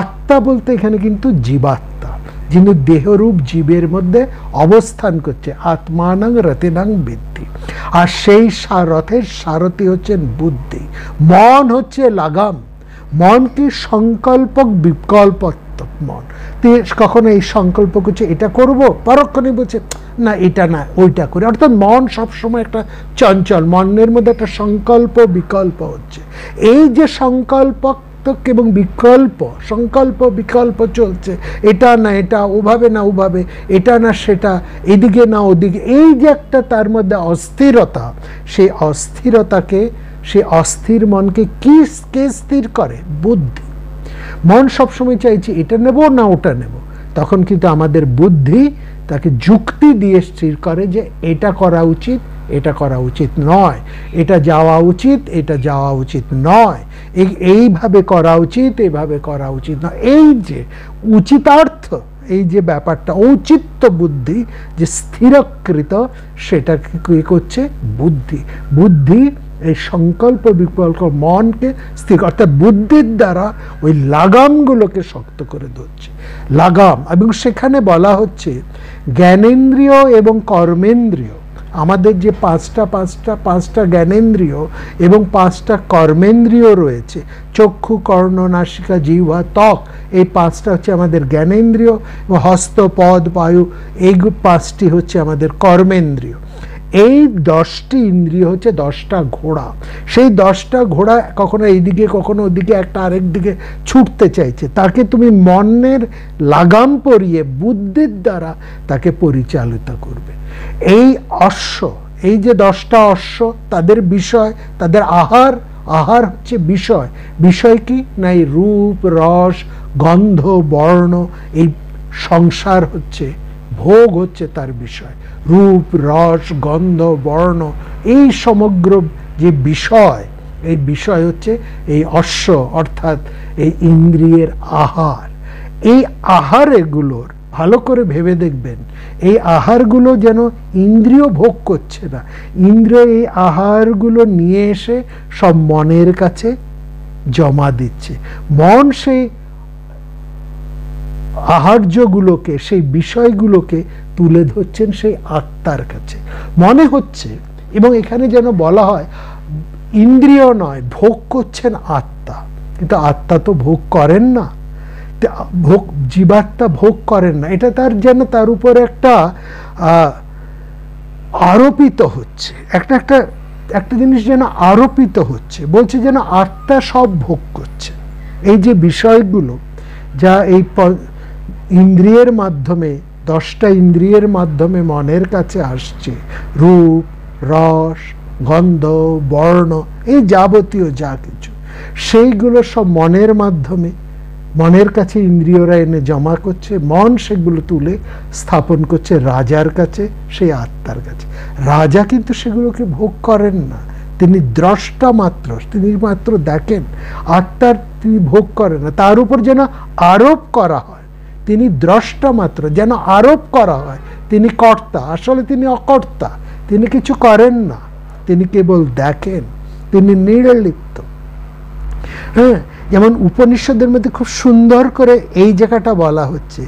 আত্মা বলতে এখানে কিন্তু জীবাত্মা, যিনি দেহরূপ জীবের মধ্যে অবস্থান করছে। আত্মানং রথিনাং বিদ্ধি, আর সেই রথের সারথি হচ্ছেন বুদ্ধি। মন হচ্ছে লাগাম, মন কি? সংকল্পক বিকল্পাত্মক মন। কখনো এই সংকল্প করছে এটা করব, পরক্ষণে বলছে না এটা না ওইটা করে। অর্থাৎ মন সবসময় একটা চঞ্চল, মনের মধ্যে একটা সংকল্প বিকল্প হচ্ছে। এই যে সংকল্পক এবং বিকল্প, সংকল্প বিকল্প চলছে, এটা না এটা, ওভাবে না ওভাবে, এটা না সেটা, এদিকে না ওদিকে, এই যে একটা তার মধ্যে অস্থিরতা, সেই অস্থিরতাকে, সেই অস্থির মনকে কে স্থির করে? বুদ্ধি। মন সবসময় চাইছে এটা নেব না ওটা নেব, তখন কিন্তু আমাদের বুদ্ধি তাকে যুক্তি দিয়ে স্থির করে যে এটা করা উচিত, এটা করা উচিত নয়, এটা যাওয়া উচিত, এটা যাওয়া উচিত নয়, এইভাবে করা উচিত, এইভাবে করা উচিত নয়। এই যে উচিতার্থ, এই যে ব্যাপারটা, ঔচিত্য বুদ্ধি যে স্থিরকৃত, সেটাকে কি করছে? বুদ্ধি। বুদ্ধি এই সংকল্প বিকল্প মনকে স্থির, অর্থাৎ বুদ্ধির দ্বারা ওই লাগামগুলোকে শক্ত করে ধরছে, লাগাম। এবং সেখানে বলা হচ্ছে জ্ঞানেন্দ্রিয় এবং কর্মেন্দ্রিয়, আমাদের যে পাঁচটা জ্ঞানেন্দ্রিয় এবং 5টা কর্মেন্দ্রিয় রয়েছে, চক্ষু, কর্ণ, নাসিকা, জিহ্বা, ত্বক, এই 5টা হচ্ছে আমাদের জ্ঞানেন্দ্রিয়, এবং হস্ত, পদ, বায়ু, এই 5টি হচ্ছে আমাদের কর্মেন্দ্রিয়। এই 10টি ইন্দ্রিয় হচ্ছে 10টা ঘোড়া। সেই 10টা ঘোড়া কখনো এইদিকে কখনো ওদিকে, একটা আরেক দিকে ছুটতে চাইছে। তাকে তুমি মনের লাগাম পরিয়ে বুদ্ধির দ্বারা তাকে পরিচালিত করবে। এই অশ্ব, এই যে 10টা অশ্ব, তাদের বিষয়, তাদের আহার, আহার হচ্ছে বিষয়। বিষয় কি না, এই রূপ রস গন্ধ বর্ণ, এই সংসার হচ্ছে, ভোগ হচ্ছে তার বিষয়। রূপ রস গন্ধ বর্ণ, এই সমগ্র যে বিষয়, এই বিষয় হচ্ছে এই অশ্ব, অর্থাৎ এই ইন্দ্রিয়ের আহার। এই আহার এগুলোর ভালো করে ভেবে দেখবেন, এই আহারগুলো যেন ইন্দ্রিয় ভোগ করছে না। ইন্দ্রিয় এই আহারগুলো নিয়ে এসে সব মনের কাছে জমা দিচ্ছে। মন সেই আহার্যগুলোকে, সেই বিষয়গুলোকে তুলে ধরছেন সেই আত্মার কাছে। মনে হচ্ছে, এবং এখানে যেন বলা হয় ইন্দ্রিয় নয়, ভোগ করছেন আত্মা, কিন্তু আত্মা তো ভোগ করেন না, ভোগ জীবাত্মা ভোগ করেন না। এটা তার যেন তার উপর একটা আরোপিত হচ্ছে, একটা জিনিস যেন আরোপিত হচ্ছে, বলছে যেন আত্মা সব ভোগ করছে। এই যে বিষয়গুলো যা এই ইন্দ্রিয়ের মাধ্যমে, 10টা ইন্দ্রিয়ের মাধ্যমে মনের কাছে আসছে, রূপ রস গন্ধ বর্ণ, এই যাবতীয় যা কিছু, সেইগুলো সব মনের মাধ্যমে মনের কাছে ইন্দ্রিয়রা এনে জমা করছে। মন সেগুলো তুলে স্থাপন করছে রাজার কাছে, সেই আত্মার কাছে। রাজা কিন্তু সেগুলোকে ভোগ করেন না, তিনি দ্রষ্টা মাত্র, তিনি মাত্র দেখেন। আত্মার তিনি ভোগ করেন না, তার উপর যেন আরোপ করা হয়। তিনি দ্রষ্টা মাত্র, যেন আরোপ করা হয় তিনি কর্তা, আসলে তিনি অকর্তা, তিনি কিছু করেন না, তিনি কেবল দেখেন, তিনি নির্লিপ্ত। হ্যাঁ, যেমন উপনিষদের মধ্যে খুব সুন্দর করে এই জায়গাটা বলা হচ্ছে,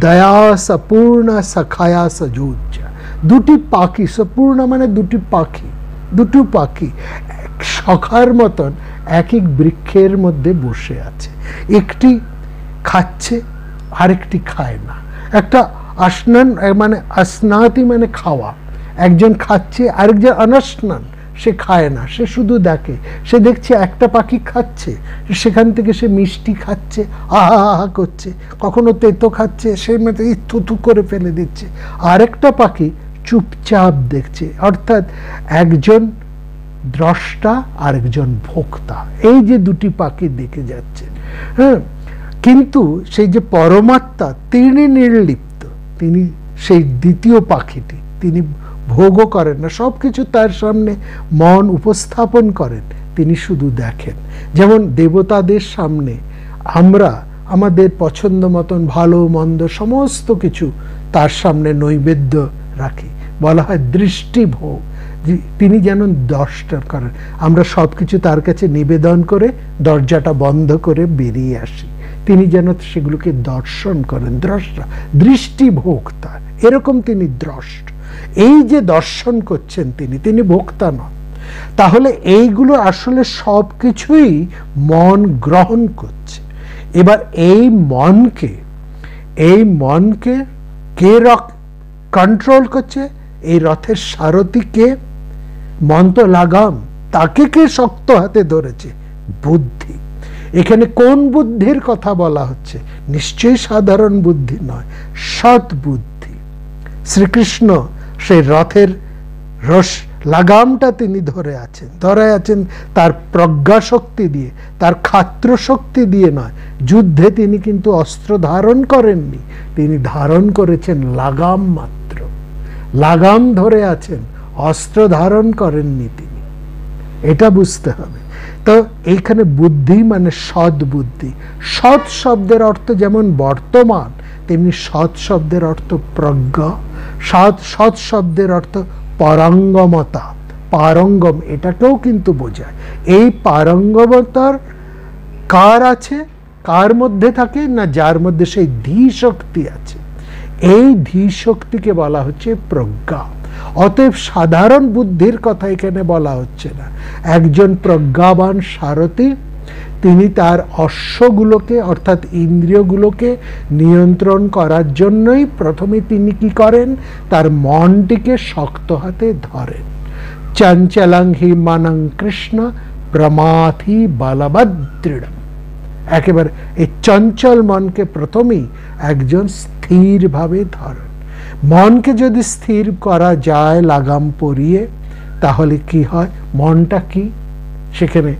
দয়া সপূর্ণ সখায়া সজুজ্জা। দুটি পাখি, সপূর্ণ মানে দুটি পাখি, দুটো পাখি সখার মতন এক এক বৃক্ষের মধ্যে বসে আছে। একটি খাচ্ছে, আরেকটি খায় না। একটা আসনান মানে আসনাতি মানে খাওয়া, একজন খাচ্ছে, আরেকজন অনস্নান, সে খায় না, সে শুধু দেখে। সে দেখছে একটা পাখি খাচ্ছে, সেখান থেকে সে মিষ্টি খাচ্ছে, আহা আহা করছে, কখনো তেতো খাচ্ছে, সে মতো থুথু করে ফেলে দিচ্ছে। আরেকটা পাখি চুপচাপ দেখছে, অর্থাৎ একজন দ্রষ্টা আরেকজন ভোক্তা। এই যে দুটি পাখি দেখে যাচ্ছে। হ্যাঁ, কিন্তু সেই যে পরমাত্মা, তিনি নির্লিপ্ত, তিনি সেই দ্বিতীয় পাখিটি, তিনি ভোগও করেন না, সব কিছু তার সামনে মন উপস্থাপন করেন, তিনি শুধু দেখেন। যেমন দেবতাদের সামনে আমরা আমাদের পছন্দ মতন ভালো মন্দ সমস্ত কিছু তার সামনে নৈবেদ্য রাখি, বলা হয় দৃষ্টিভোগ। তিনি যেন দর্শন করেন, আমরা সব কিছু তার কাছে নিবেদন করে দরজাটা বন্ধ করে বেরিয়ে আসি, তিনি যেন সেগুলোকে দর্শন করেন। দ্রষ্টা, দৃষ্টিভোক্তা, এরকম তিনি দ্রষ্ট। এই যে দর্শন করছেন তিনি ভোক্তা নন। তাহলে এইগুলো আসলে সব কিছুই মন গ্রহণ করছে। এবার এই মনকে কে কন্ট্রোল করছে? এই রথের সারথি কে? মন তো লাগাম, তাকে কে শক্ত হাতে ধরেছে? বুদ্ধি। এখানে কোন বুদ্ধির কথা বলা হচ্ছে? নিশ্চয়ই সাধারণ বুদ্ধি নয়, সৎ বুদ্ধি। শ্রীকৃষ্ণ সেই রথের লাগামটা তিনি ধরে আছেন তার প্রজ্ঞা শক্তি দিয়ে, তার ক্ষাত্র শক্তি দিয়ে নয়। যুদ্ধে তিনি কিন্তু অস্ত্র ধারণ করেননি, তিনি ধারণ করেছেন লাগাম মাত্র, লাগাম ধরে আছেন, অস্ত্র ধারণ করেননি তিনি। এটা বুঝতে হবে। তো এইখানে বুদ্ধি মানে সৎ বুদ্ধি। সৎ শব্দের অর্থ যেমন বর্তমান, তেমনি সৎ শব্দের অর্থ প্রজ্ঞা, সৎ শব্দের অর্থ পারঙ্গমতা, পারঙ্গম, এটাকেও কিন্তু বোঝায়। এই পারঙ্গমতার কার আছে? কার মধ্যে থাকে না? যার মধ্যে সেই ধী শক্তি আছে। এই ধী শক্তিকে বলা হচ্ছে প্রজ্ঞা। অতএব সাধারণ বুদ্ধির কথা এখানে বলা হচ্ছে না। একজন প্রজ্ঞাবান সারথি, তিনি তার অশ্বগুলোকে অর্থাৎ ইন্দ্রিয়গুলোকে নিয়ন্ত্রণ করার জন্যই প্রথমে তিনি কি করেন, তার মনটিকে শক্ত হাতে ধরেন। চঞ্চলং হি মনং কৃষ্ণ প্রমাথি বলবদৃঢ়। একেবারে এই চঞ্চল মনকে প্রথমেই একজন স্থিরভাবে ধরেন। মনকে যদি স্থির করা যায় লাগাম পরিয়ে, তাহলে কি হয়, মনটা কি, সেখানে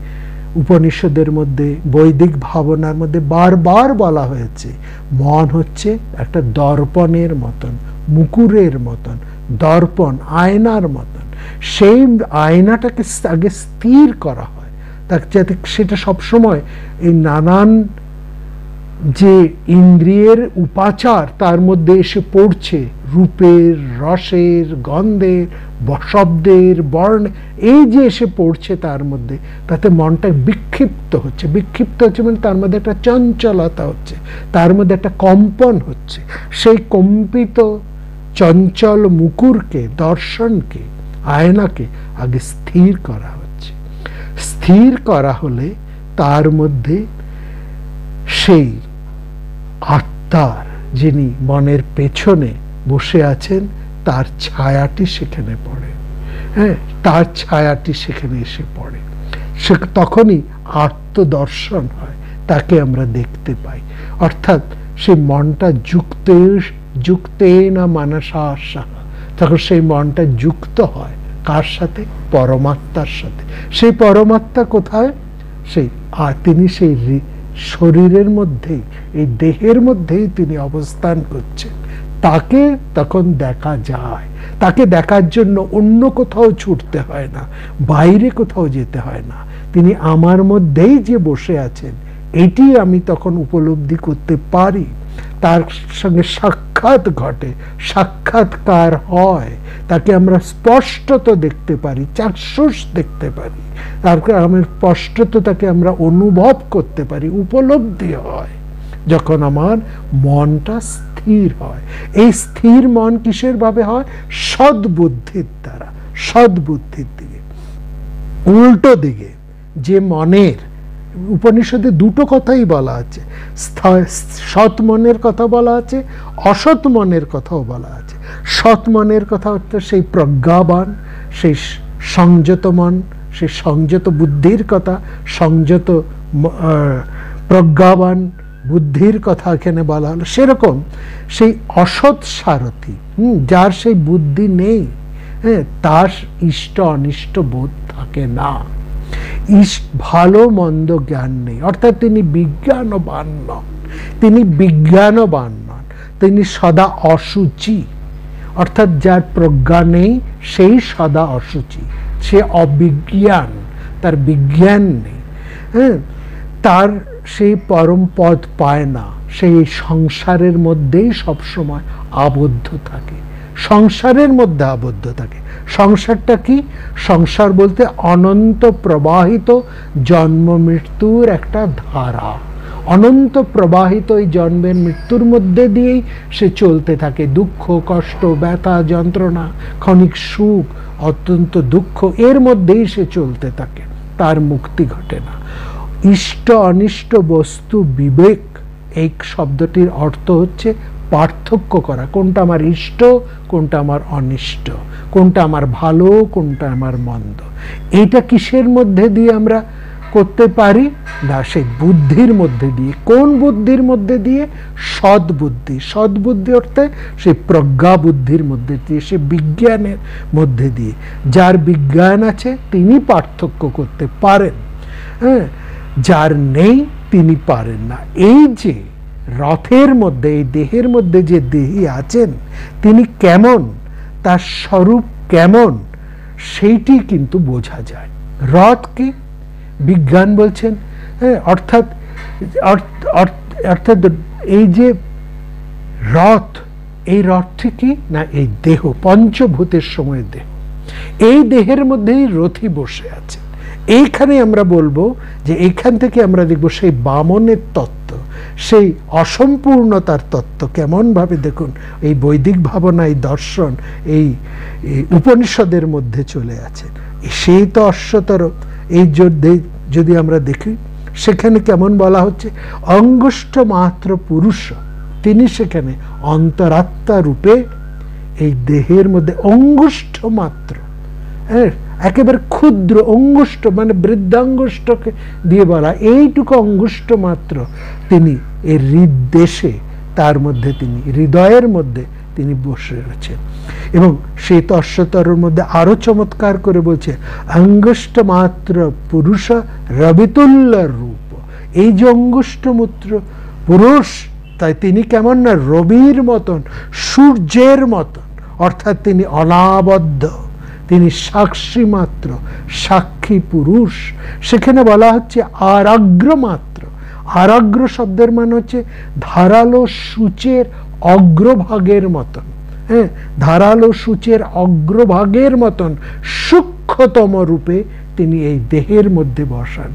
উপনিষদের মধ্যে বৈদিক ভাবনার মধ্যে বারবার বলা হয়েছে মন হচ্ছে একটা দর্পণের মতন, মুকুরের মতন, দর্পণ আয়নার মতন। সেই আয়নাটাকে আগে স্থির করা হয়, তাকে যাতে সেটা সবসময় এই নানান যে ইন্দ্রিয়ের উপাচার তার মধ্যে এসে পড়ছে, রূপের, রসের, গন্ধের, শব্দের, বর্ণ, এই যে এসে পড়ছে তার মধ্যে, তাতে মনটা বিক্ষিপ্ত হচ্ছে। বিক্ষিপ্ত হচ্ছে মানে তার মধ্যে একটা চঞ্চলতা হচ্ছে, তার মধ্যে একটা কম্পন হচ্ছে। সেই কম্পিত চঞ্চল মুকুরকে, দর্শনকে, আয়নাকে আগে স্থির করা হচ্ছে। স্থির করা হলে তার মধ্যে সেই আত্মার, যিনি মনের পেছনে বসে আছেন, তার ছায়াটি সেখানে পড়ে। হ্যাঁ, তার ছায়াটি সেখানে এসে পড়ে। সে তখনই আত্মদর্শন হয়, তাকে আমরা দেখতে পাই। অর্থাৎ সেই মনটা যুক্তে না মানসা, তখন সেই মনটা যুক্ত হয় কার সাথে, পরমাত্মার সাথে। সেই পরমাত্মা কোথায়, সেই তিনি সেই শরীরের মধ্যেই, এই দেহের মধ্যেই তিনি অবস্থান করছেন। তাকে তখন দেখা যায়। তাকে দেখার জন্য অন্য কোথাও ছুটতে হয় না, বাইরে কোথাও যেতে হয় না। তিনি আমার মধ্যেই যে বসে আছেন, এটি আমি তখন উপলব্ধি করতে পারি। তার সঙ্গে সাক্ষাৎ ঘটে, সাক্ষাৎকার হয়, তাকে আমরা স্পষ্টত দেখতে পারি, চাক্ষুষ দেখতে পারি, তারপর আমি স্পষ্টত তাকে আমরা অনুভব করতে পারি, উপলব্ধি হয় যখন আমার মনটা স্থির হয়। এই স্থির মন কিসের ভাবে হয়, সদ্বুদ্ধির দ্বারা। সদ্বুদ্ধির দিকে, উল্টো দিকে যে মনের, উপনিষদে দুটো কথাই বলা আছে, সৎ মনের কথা বলা আছে, অসৎ মনের কথাও বলা আছে। সৎ মনের কথা হচ্ছে সেই প্রজ্ঞাবান, সেই সংযত মন, সেই সংযত বুদ্ধির কথা, সংযত প্রজ্ঞাবান বুদ্ধির কথা এখানে বলা হলো। সেরকম সেই অসৎ সারথি, যার সেই বুদ্ধি নেই, হ্যাঁ, তার ইষ্ট অনিষ্ট বোধ থাকে না, ভালো মন্দ জ্ঞান নেই। অর্থাৎ তিনি বিজ্ঞানবান নন, তিনি বিজ্ঞানবান নন, তিনি সদা অসুচি। অর্থাৎ যার প্রজ্ঞা নেই সেই সদা অসুচি, সে অবিজ্ঞান, তার বিজ্ঞান নেই। হ্যাঁ, তার সেই পরম পদ পায় না, সেই সংসারের মধ্যেই সবসময় আবদ্ধ থাকে, সংসারের মধ্যে আবদ্ধ থাকে। সংসারটা কি, সংসার বলতে অনন্ত প্রবাহিত জন্ম মৃত্যুর একটা ধারা, অনন্ত প্রবাহিত এই জন্মের মৃত্যুর মধ্যে দিয়েই সে চলতে থাকে। দুঃখ, কষ্ট, ব্যথা, যন্ত্রণা, ক্ষণিক সুখ, অত্যন্ত দুঃখ, এর মধ্যেই সে চলতে থাকে, তার মুক্তি ঘটে না। ইষ্ট অনিষ্ট বস্তু বিবেক, এই শব্দটির অর্থ হচ্ছে পার্থক্য করা, কোনটা আমার ইষ্ট, কোনটা আমার অনিষ্ট, কোনটা আমার ভালো, কোনটা আমার মন্দ। এইটা কিসের মধ্যে দিয়ে আমরা করতে পারি না, সেই বুদ্ধির মধ্যে দিয়ে। কোন বুদ্ধির মধ্যে দিয়ে, সদ্বুদ্ধি। সদ্বুদ্ধি অর্থে সেই প্রজ্ঞা বুদ্ধির মধ্যে দিয়ে, সে বিজ্ঞানের মধ্যে দিয়ে। যার বিজ্ঞান আছে তিনি পার্থক্য করতে পারেন, হ্যাঁ, যার নেই তিনি পারেন না। এই যে রথের মধ্যে, এই দেহের মধ্যে যে দেহী আছেন, তিনি কেমন, তার স্বরূপ কেমন, সেইটি কিন্তু বোঝা যায়। রথ কি, বিজ্ঞান বলছেন, হ্যাঁ, অর্থাৎ অর্থাৎ এই যে রথ, এই রথটি কি না, এই দেহ, পঞ্চভূতের সময় দেহ, এই দেহের মধ্যেই রথী বসে আছে। এইখানে আমরা বলবো যে এইখান থেকে আমরা দেখব সেই বামনের তত্ত্ব, সেই অসম্পূর্ণতার তত্ত্ব কেমন ভাবে, দেখুন এই বৈদিক ভাবনা, এই দর্শন, এই উপনিষদের মধ্যে চলে আছে। সেই তো অশ্বতর। এই যদি আমরা দেখি সেখানে কেমন বলা হচ্ছে, অঙ্গুষ্ঠ মাত্র পুরুষ, তিনি সেখানে অন্তরাত্মা রূপে এই দেহের মধ্যে অঙ্গুষ্ঠ মাত্র, হ্যাঁ, একেবারে ক্ষুদ্র অঙ্গুষ্ঠ, মানে বৃদ্ধাঙ্গুষ্ঠকে দিয়ে বলা, এইটুকু অঙ্গুষ্ঠ মাত্র তিনি এই হৃদদেশে, তার মধ্যে তিনি হৃদয়ের মধ্যে তিনি বসে রয়েছেন। এবং সেই তস্বতরের মধ্যে আরো চমৎকার করে বলছে, অঙ্গুষ্ঠ মাত্র পুরুষ রবিতুল্য রূপ। এই যে অঙ্গুষ্ঠ মাত্র পুরুষ, তাই তিনি কেমন না রবির মতন, সূর্যের মতন, অর্থাৎ তিনি অনাবদ্ধ, তিনি সাক্ষী মাত্র, সাক্ষী পুরুষ। সেখানে বলা হচ্ছে আরাগ্র মাত্র। আরাগ্র শব্দের মানে হচ্ছে ধারালো সূচের অগ্রভাগের মতন, হ্যাঁ, ধারালো সূচের অগ্রভাগের মতন সূক্ষ্মতম রূপে তিনি এই দেহের মধ্যে বসান।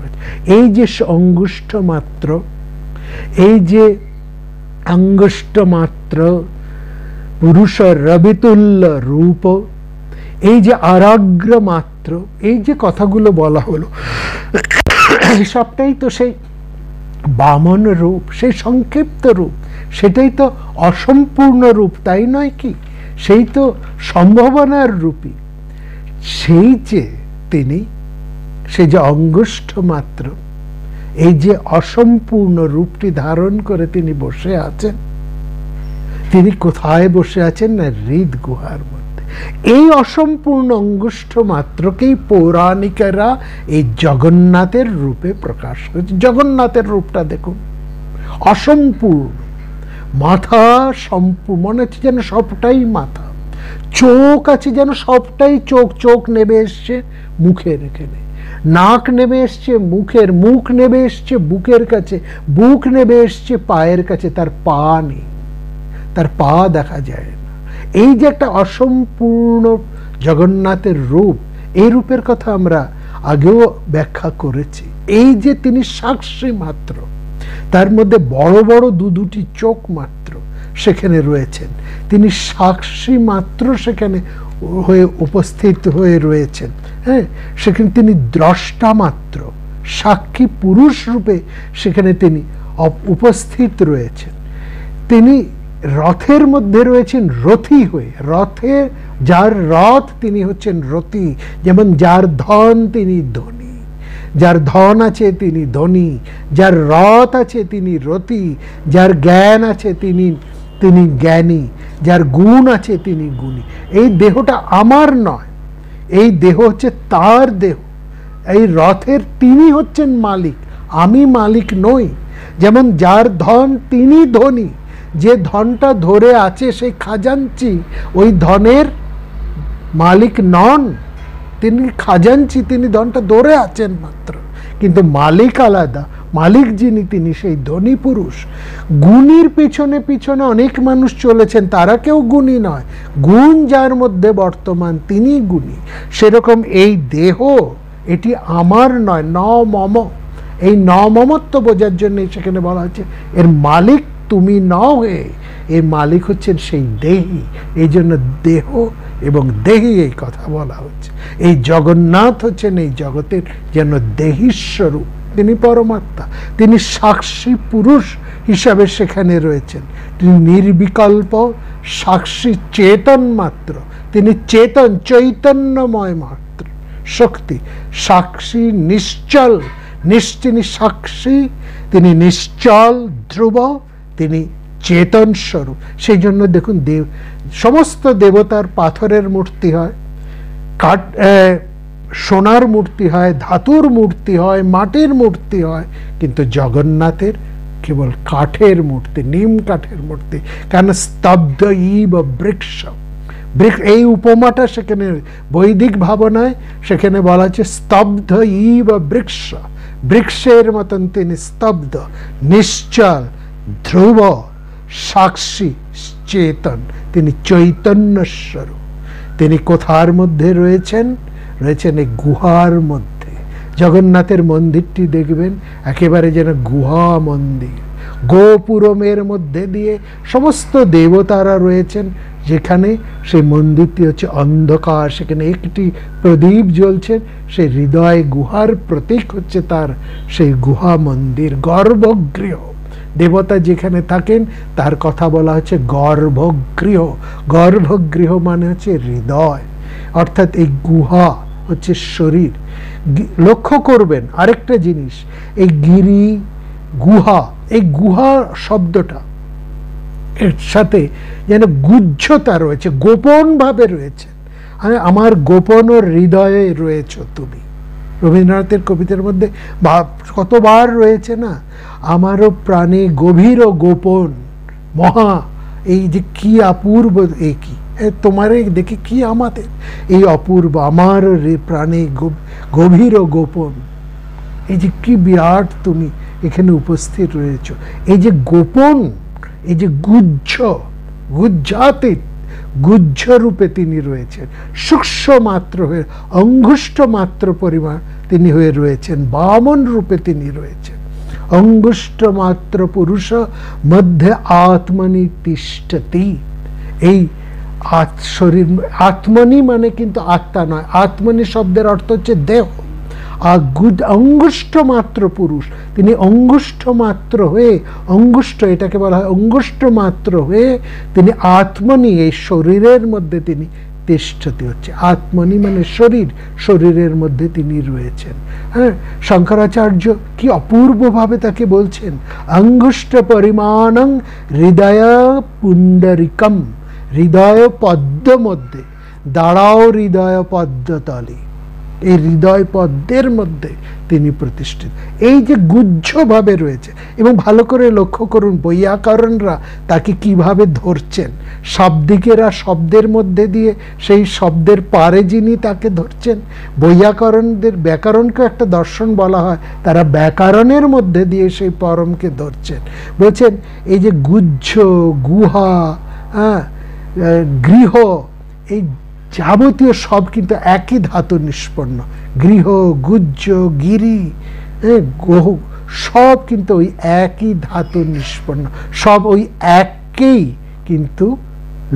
এই যে অঙ্গুষ্ঠ মাত্র, এই যে অঙ্গুষ্ঠ মাত্র পুরুষ রবিতুল্য রূপ, এই যে আরাগ্র মাত্র, এই যে কথাগুলো বলা হলো, সবটাই তো সেই বামন রূপ, সেই সংক্ষিপ্ত রূপ, সেটাই তো অসম্পূর্ণ রূপ, তাই নয় কি? সেই তো সম্ভাবনার রূপী। সেই যে তিনি, সেই যে অঙ্গুষ্ঠ মাত্র, এই যে অসম্পূর্ণ রূপটি ধারণ করে তিনি বসে আছেন, তিনি কোথায় বসে আছেন না হৃদ গুহার মধ্যে। এই অসম্পূর্ণ অঙ্গুষ্ঠ মাত্রকেই পৌরাণিকেরা এই জগন্নাথের রূপে প্রকাশ করেছে। জগন্নাথের রূপটা দেখুন, অসম্পূর্ণ, মাথা সম্পূর্ণ, মনে হচ্ছে যেন সবটাই মাথা, চোখ আছে যেন সবটাই চোখ, চোখ নেমে এসছে মুখের এখানে, নাক নেমে এসছে মুখের, মুখ নেমে এসছে বুকের কাছে, বুক নেমে এসছে পায়ের কাছে, তার পা নেই, তার পা দেখা যায় না। এই যে একটা অসম্পূর্ণ জগন্নাথের রূপ, এই রূপের কথা আমরা আগেও ব্যাখ্যা করেছি। এই যে তিনি সাক্ষী মাত্র, তার মধ্যে বড় বড় দুটি চোখ মাত্র সেখানে রয়েছেন, তিনি সাক্ষী মাত্র সেখানে হয়ে উপস্থিত হয়ে রয়েছেন, হ্যাঁ, সেখানে তিনি দ্রষ্টা মাত্র, সাক্ষী পুরুষ রূপে সেখানে তিনি উপস্থিত রয়েছেন। তিনি রথের মধ্যে রয়েছেন রথী হয়ে, রথে যার রথ তিনি হচ্ছেন রথী, যেমন যার ধন তিনি ধনী, যার ধন আছে তিনি ধনী, যার রথ আছে তিনি রথী, যার জ্ঞান আছে তিনি জ্ঞানী, যার গুণ আছে তিনি গুণী। এই দেহটা আমার নয়, এই দেহ হচ্ছে তার দেহ। এই রথের তিনি হচ্ছেন মালিক, আমি মালিক নই। যেমন যার ধন তিনি ধনী, যে ধনটা ধরে আছে সেই খাজাঞ্চি ওই ধনের মালিক নন, তিনি খাজাঞ্চি, তিনি ধনটা ধরে আছেন মাত্র, কিন্তু মালিক আলাদা। মালিক যিনি, তিনি সেই ধনী পুরুষ। গুণীর পিছনে পিছনে অনেক মানুষ চলেছেন, তারা কেউ গুণী নয়, গুণ যার মধ্যে বর্তমান তিনি গুণী। সেরকম এই দেহ, এটি আমার নয়, ন মম, এই ন মমত্ব বোঝার জন্য সেখানে বলা হচ্ছে এর মালিক তুমি নও, এর মালিক হচ্ছেন সেই দেহী। এই জন্য দেহ এবং দেহী এই কথা বলা হচ্ছে। এই জগন্নাথ হচ্ছেন এই জগতের যেন দেহী স্বরূপ, তিনি পরমাত্মা, তিনি সাক্ষী পুরুষ হিসাবে সেখানে রয়েছেন। তিনি নির্বিকল্প সাক্ষী চেতন মাত্র, তিনি চেতন চৈতন্যময় মাত্র শক্তি, সাক্ষী নিশ্চল, তিনি সাক্ষী, তিনি নিশ্চল ধ্রুব, তিনি চেতন স্বরূপ। সেই জন্য দেখুন সমস্ত দেবতার পাথরের মূর্তি হয়, সোনার মূর্তি হয়, ধাতুর মূর্তি হয়, মাটির মূর্তি হয়, কিন্তু জগন্নাথের কেবল কাঠের মূর্তি, নিম কাঠের মূর্তি। কেন স্তব্ধ ইব বৃক্ষ, এই উপমাটা সেখানে বৈদিক ভাবনায় সেখানে বলা হচ্ছে স্তব্ধ ইব বৃক্ষ, বৃক্ষের মতন তিনি স্তব্ধ, নিশ্চল, ধ্রুব, সাক্ষী, চেতন, তিনি চৈতন্য স্বরূপ। তিনি কোথার মধ্যে রয়েছেন? রয়েছেন এই গুহার মধ্যে। জগন্নাথের মন্দিরটি দেখবেন একেবারে যেন গুহা মন্দির, গোপুরমের মধ্যে দিয়ে সমস্ত দেবতারা রয়েছেন যেখানে সেই মন্দিরটি হচ্ছে অন্ধকার, সেখানে একটি প্রদীপ জ্বলছে, সেই হৃদয় গুহার প্রতীক হচ্ছে তার সেই গুহা মন্দির, গর্ভগৃহ। দেবতা যেখানে থাকেন তার কথা বলা হচ্ছে গর্ভগৃহ। গর্ভগৃহ মানে হচ্ছে হৃদয়, অর্থাৎ এই গুহা হচ্ছে শরীর। লক্ষ্য করবেন আরেকটা জিনিস, এই গিরি গুহা, এই গুহা শব্দটা এর সাথে যেন গুহ্যতা রয়েছে, গোপন ভাবে রয়েছে। আমার গোপন হৃদয়ে রয়েছ তুমি, রবীন্দ্রনাথের কবিতার মধ্যে কতবার রয়েছে না, আমারও প্রাণে গভীর ও গোপন মহা, এই যে কি অপূর্ব, এই কি তোমারে দেখে কি আমাদের এই অপূর্ব, আমার প্রাণে গভীর ও গোপন, এই যে কি বিরাট তুমি এখানে উপস্থিত রয়েছ। এই যে গোপন, এই যে গুহ্য, গুহ্যাতীত, গুহ্য রূপে তিনি রয়েছেন, সূক্ষ্ম মাত্র হয়ে, অঙ্গুষ্ঠ মাত্র পরিমাণ তিনি হয়ে রয়েছেন, বামন রূপে তিনি রয়েছেন। অঙ্গুষ্ঠ মাত্র পুরুষ মধ্যে আত্মনি তিষ্ঠতি। এই শরীর, আত্মনি মানে কিন্তু আত্মা নয়, আত্মনি শব্দের অর্থ হচ্ছে দেহ। আর অঙ্গুষ্ঠ মাত্র পুরুষ, তিনি অঙ্গুষ্ঠ মাত্র হয়ে, অঙ্গুষ্ঠ এটাকে বলা হয় অঙ্গুষ্ঠ মাত্র হয়ে তিনি আত্মনি, এই শরীরের মধ্যে তিনি তিষ্ঠতি হচ্ছে। আত্মনি মানে শরীর, শরীরের মধ্যে তিনি রয়েছেন। হ্যাঁ, শঙ্করাচার্য কি অপূর্বভাবে তাকে বলছেন, অঙ্গুষ্ঠ পরিমাণং হৃদয় পুণ্ডরিকম, হৃদয় পদ্ম মধ্যে, দাঁড়াও হৃদয় পদ্ম তলে, এই হৃদয় পদ্মের মধ্যে তিনি প্রতিষ্ঠিত। এই যে গুহ্যভাবে রয়েছে, এবং ভালো করে লক্ষ্য করুন বৈয়াকরণরা তাকে কিভাবে ধরছেন, শাব্দিকেরা শব্দের মধ্যে দিয়ে সেই শব্দের পারে যিনি তাকে ধরছেন। বৈয়াকরণদের, ব্যাকরণকে একটা দর্শন বলা হয়, তারা ব্যাকরণের মধ্যে দিয়ে সেই পরমকে ধরছেন। বলছেন এই যে গুহ্য, গুহা, গৃহ, এই যাবতীয় সব কিন্তু একই ধাতু নিষ্পন্ন। গৃহ, গুহ্য, গিরি, সব কিন্তু ওই একই ধাতু নিষ্পন্ন, সব ওই এককেই কিন্তু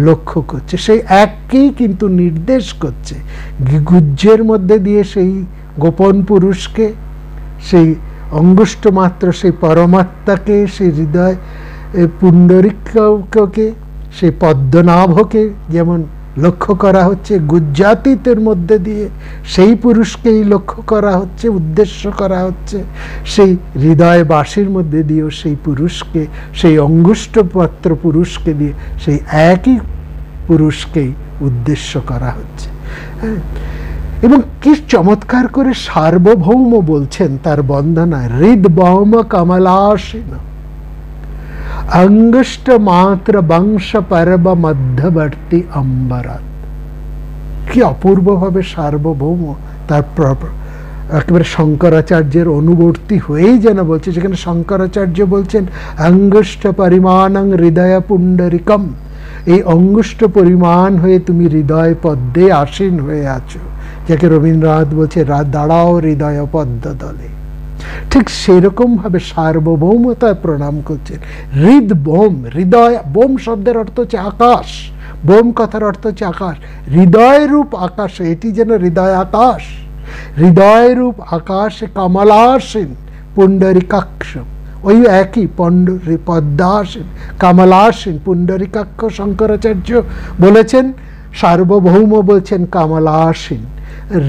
লক্ষ্য করছে, সেই এককেই কিন্তু নির্দেশ করছে। গুহ্যের মধ্যে দিয়ে সেই গোপন পুরুষকে, সেই অঙ্গুষ্ঠ মাত্র সেই পরমাত্মাকে, সেই হৃদয় পুণ্ডরিককে, সেই পদ্মনাভকে যেমন লক্ষ্য করা হচ্ছে, গুহ্যাতীতের মধ্যে দিয়ে সেই পুরুষকেই লক্ষ্য করা হচ্ছে, উদ্দেশ্য করা হচ্ছে। সেই হৃদয়বাসীর মধ্যে দিয়েও সেই পুরুষকে, সেই অঙ্গুষ্ঠপাত্র পুরুষকে দিয়ে সেই একই পুরুষকেই উদ্দেশ্য করা হচ্ছে। এবং কি চমৎকার করে সার্বভৌম বলছেন তার বন্দনায়, হৃদভৌম কমলাসীন অঙ্গুষ্ঠ মাত্র বংশ পর্ব মধ্যবর্তী অম্বরাত। কি অপূর্বভাবে সার্বভৌম তার একেবারে শঙ্করাচার্যের অনুবর্তী হয়েই যেন বলছে। যেখানে শঙ্করাচার্য বলছেন অঙ্গুষ্ঠ পরিমাণং হৃদয় পুণ্ডরিকম, এই অঙ্গুষ্ঠ পরিমাণ হয়ে তুমি হৃদয় পদ্মে আসীন হয়ে আছো, যাকে রবীন্দ্রনাথ বলছে দাঁড়াও হৃদয় পদ্ম তলে। ঠিক সেরকম ভাবে সার্বভৌমতায় প্রণাম করছেন। হৃদবোম, হৃদয়, বোম শব্দের অর্থ হচ্ছে আকাশ, বোম কথার অর্থ হচ্ছে আকাশ, হৃদয় রূপ আকাশ, এটি যেন হৃদয় আকাশ, হৃদয় রূপ আকাশে কমলাসীন পুণ্ডরিকাক্ষ, ওই একই পদ্মাসীন কমলাসীন পুণ্ডরিকাক্ষ। শঙ্করাচার্য বলেছেন সার্বভৌম বলছেন কমলাসীন,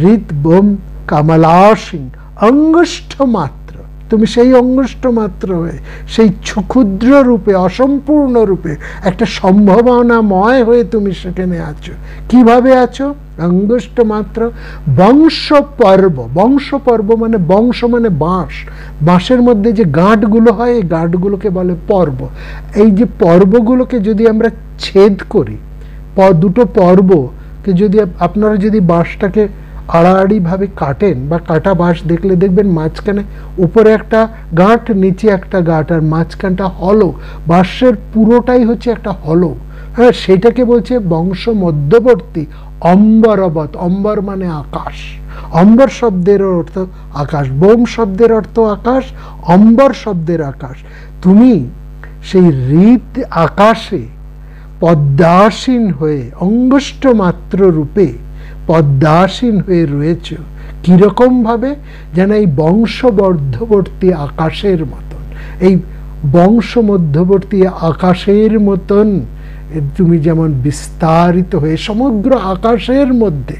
হৃদবোম কমলাসীন অঙ্গুষ্ঠ মাত্র, তুমি সেই অঙ্গুষ্ঠ মাত্র হয়ে, সেই ক্ষুদ্র রূপে, অসম্পূর্ণ রূপে, একটা সম্ভাবনাময় হয়ে তুমি সেখানে আছো। কিভাবে আছো? অঙ্গুষ্ঠ মাত্র বংশ পর্ব, বংশ পর্ব মানে বংশ মানে বাঁশ, বাঁশের মধ্যে যে গাঁটগুলো হয় এই গাঁটগুলোকে বলে পর্ব। এই যে পর্বগুলোকে যদি আমরা ছেদ করি, দুটো পর্বকে যদি আপনারা যদি বাঁশটাকে আড়াআড়ি ভাবে কাটেন বা কাটা বাঁশ দেখলে দেখবেন মাঝখানে উপরে একটা গাঁট, নিচে একটা গাঁট, আর মাঝখানটা হলো, বাঁশের পুরোটাই হচ্ছে একটা হলো। হ্যাঁ, সেটাকে বলছে বংশ মধ্যবর্তী অম্বরবৎ। অম্বর মানে আকাশ, অম্বর শব্দের অর্থ আকাশ, বোম শব্দের অর্থ আকাশ, অম্বর শব্দের আকাশ। তুমি সেই হৃদ আকাশে পদ্মাসীন হয়ে অঙ্গুষ্ঠ মাত্র রূপে পদ্মাসীন হয়ে রয়েছ। কিরকম ভাবে? যেন এই বংশ মধ্যবর্তী আকাশের মতন, এই বংশ মধ্যবর্তী আকাশের মতন তুমি যেমন বিস্তারিত হয়ে সমগ্র আকাশের মধ্যে,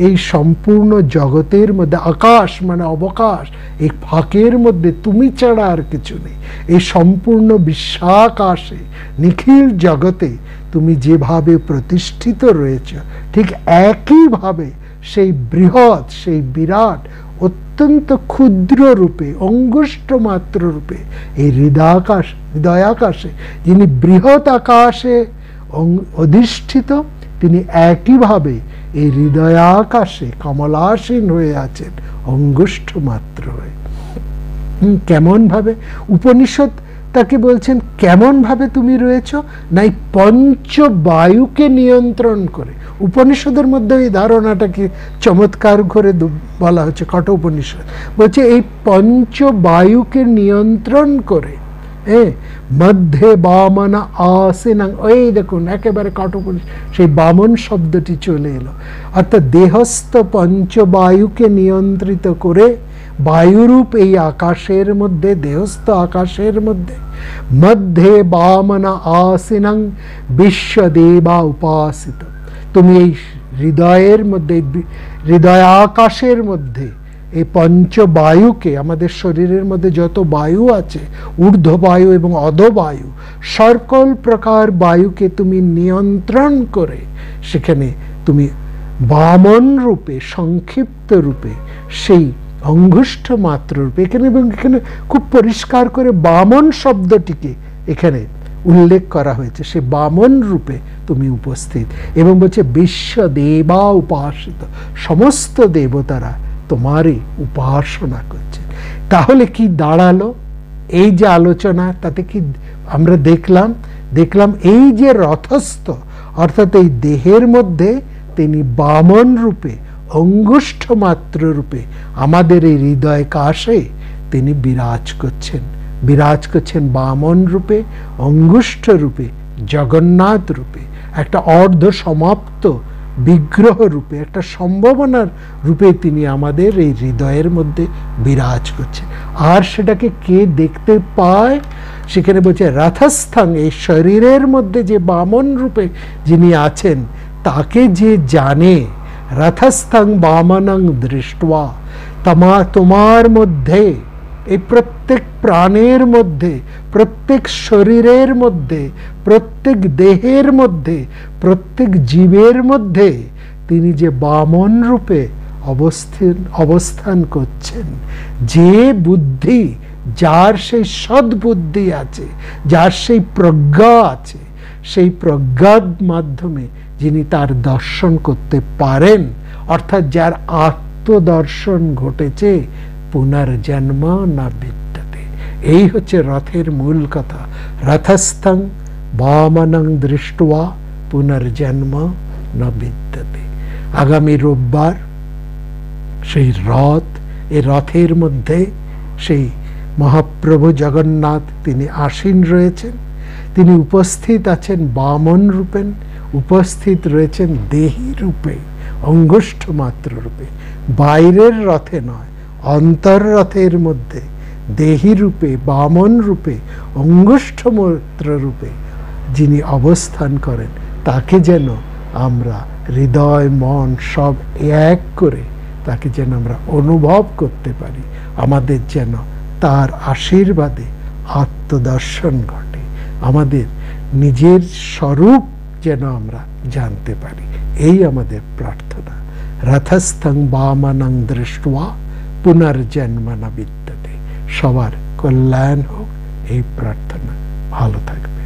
এই সম্পূর্ণ জগতের মধ্যে, আকাশ মানে অবকাশ, এই ফাঁকের মধ্যে তুমি ছাড়া আর কিছু নেই। এই সম্পূর্ণ বিশ্বাকাশে নিখিল জগতে তুমি যেভাবে প্রতিষ্ঠিত রয়েছ, ঠিক একইভাবে সেই বৃহৎ, সেই বিরাট, অত্যন্ত ক্ষুদ্র রূপে, অঙ্গুষ্ঠ মাত্র রূপে এই হৃদয়াকাশে যিনি বৃহৎ আকাশে অধিষ্ঠিত, তিনি একইভাবে এই হৃদয়াকাশে কমলাসীন হয়ে আছেন অঙ্গুষ্ঠ মাত্র হয়ে। কেমন ভাবে? উপনিষদ তাকে বলছেন কেমন ভাবে তুমি রয়েছ? না এই পঞ্চবায়ুকে নিয়ন্ত্রণ করে। উপনিষদের মধ্যে এই ধারণাটাকে চমৎকার করে বলা হচ্ছে, কঠ উপনিষদ বলছে এই পঞ্চবায়ুকে নিয়ন্ত্রণ করে মধ্যে বামনা আসিনাং, ওই দেখুন একেবারে কঠোপনিষদ সেই বামন শব্দটি চলে এলো। অর্থাৎ দেহস্থ পঞ্চবায়ুকে নিয়ন্ত্রিত করে বায়ুরূপ এই আকাশের মধ্যে, দেহস্থ আকাশের মধ্যে মধ্যে বামনা আসিনাং বিশ্বদেবা উপাসিত, তুমি এই হৃদয়ের মধ্যে, হৃদয়াকাশের মধ্যে এই পঞ্চবায়ুকে, আমাদের শরীরের মধ্যে যত বায়ু আছে, ঊর্ধ্ববায়ু এবং অধবায়ু, সকল প্রকার বায়ুকে তুমি নিয়ন্ত্রণ করে সেখানে তুমি বামন রূপে, সংক্ষিপ্ত রূপে, সেই অঙ্গুষ্ঠ মাত্র রূপে, এখানে এবং এখানে খুব পরিষ্কার করে বামন শব্দটিকে এখানে উল্লেখ করা হয়েছে। সে বামন রূপে তুমি উপস্থিত, এবং বলছে বিশ্বদেবা উপাসিত, সমস্ত দেবতারা তোমারই উপাসনা করছেন। তাহলে কি দাঁড়ালো এই যে আলোচনা? তাতে কি আমরা দেখলাম এই যে রথস্থ, অর্থাৎ এই দেহের মধ্যে তিনি বামন রূপে, অঙ্গুষ্ঠ মাত্র রূপে আমাদের এই হৃদয় কাশে তিনি বিরাজ করছেন বামন রূপে, অঙ্গুষ্ঠ রূপে, জগন্নাথ রূপে, একটা অর্ধ সমাপ্ত বিগ্রহ রূপে, একটা সম্ভাবনার রূপে তিনি আমাদের এই হৃদয়ের মধ্যে বিরাজ করছেন। আর সেটাকে কে দেখতে পায়? সেখানে বলছে রথস্থং, এই শরীরের মধ্যে যে বামন রূপে যিনি আছেন তাকে যে জানে, রথস্থং বামনং দৃষ্ট্বা, তোমার মধ্যে, এই প্রত্যেক প্রাণের মধ্যে, প্রত্যেক শরীরের মধ্যে, প্রত্যেক দেহের মধ্যে, প্রত্যেক জীবের মধ্যে তিনি যে বামন রূপে অবস্থান করছেন, যে বুদ্ধি, যার সেই সদ্বুদ্ধি আছে, যার সেই প্রজ্ঞা আছে, সেই প্রজ্ঞার মাধ্যমে যিনি তার দর্শন করতে পারেন, অর্থাৎ যার আত্মদর্শন ঘটেছে, পুনর্জন্ম না বিদ্যতে। এই হচ্ছে রথের মূল কথা। রথস্থং বামনং দৃষ্ট্বা পুনর্জন্ম না বিদ্যতে। আগামী রোববার সেই রথ, এই রথের মধ্যে সেই মহাপ্রভু জগন্নাথ তিনি আসীন রয়েছেন, তিনি উপস্থিত আছেন বামন রূপেন, উপস্থিত রয়েছেন দেহী রূপে, অঙ্গুষ্ঠ মাত্র রূপে, বাইরের রথে নয়, অন্তর রথের মধ্যে দেহী রূপে, বামন রূপে, অঙ্গুষ্ঠ মাত্র রূপে যিনি অবস্থান করেন, তাকে যেন আমরা হৃদয় মন সব এক করে তাকে যেন আমরা অনুভব করতে পারি, আমাদের যেন তার আশীর্বাদে আত্মদর্শন ঘটে, আমাদের নিজের স্বরূপ যেন আমরা জানতে পারি। এই আমাদের প্রার্থনা। রথস্থং বামনং দৃষ্ট্বা পুনর্জন্ম না বিদ্যতে। সবার কল্যাণ হোক, এই প্রার্থনা। ভালো থাকবে।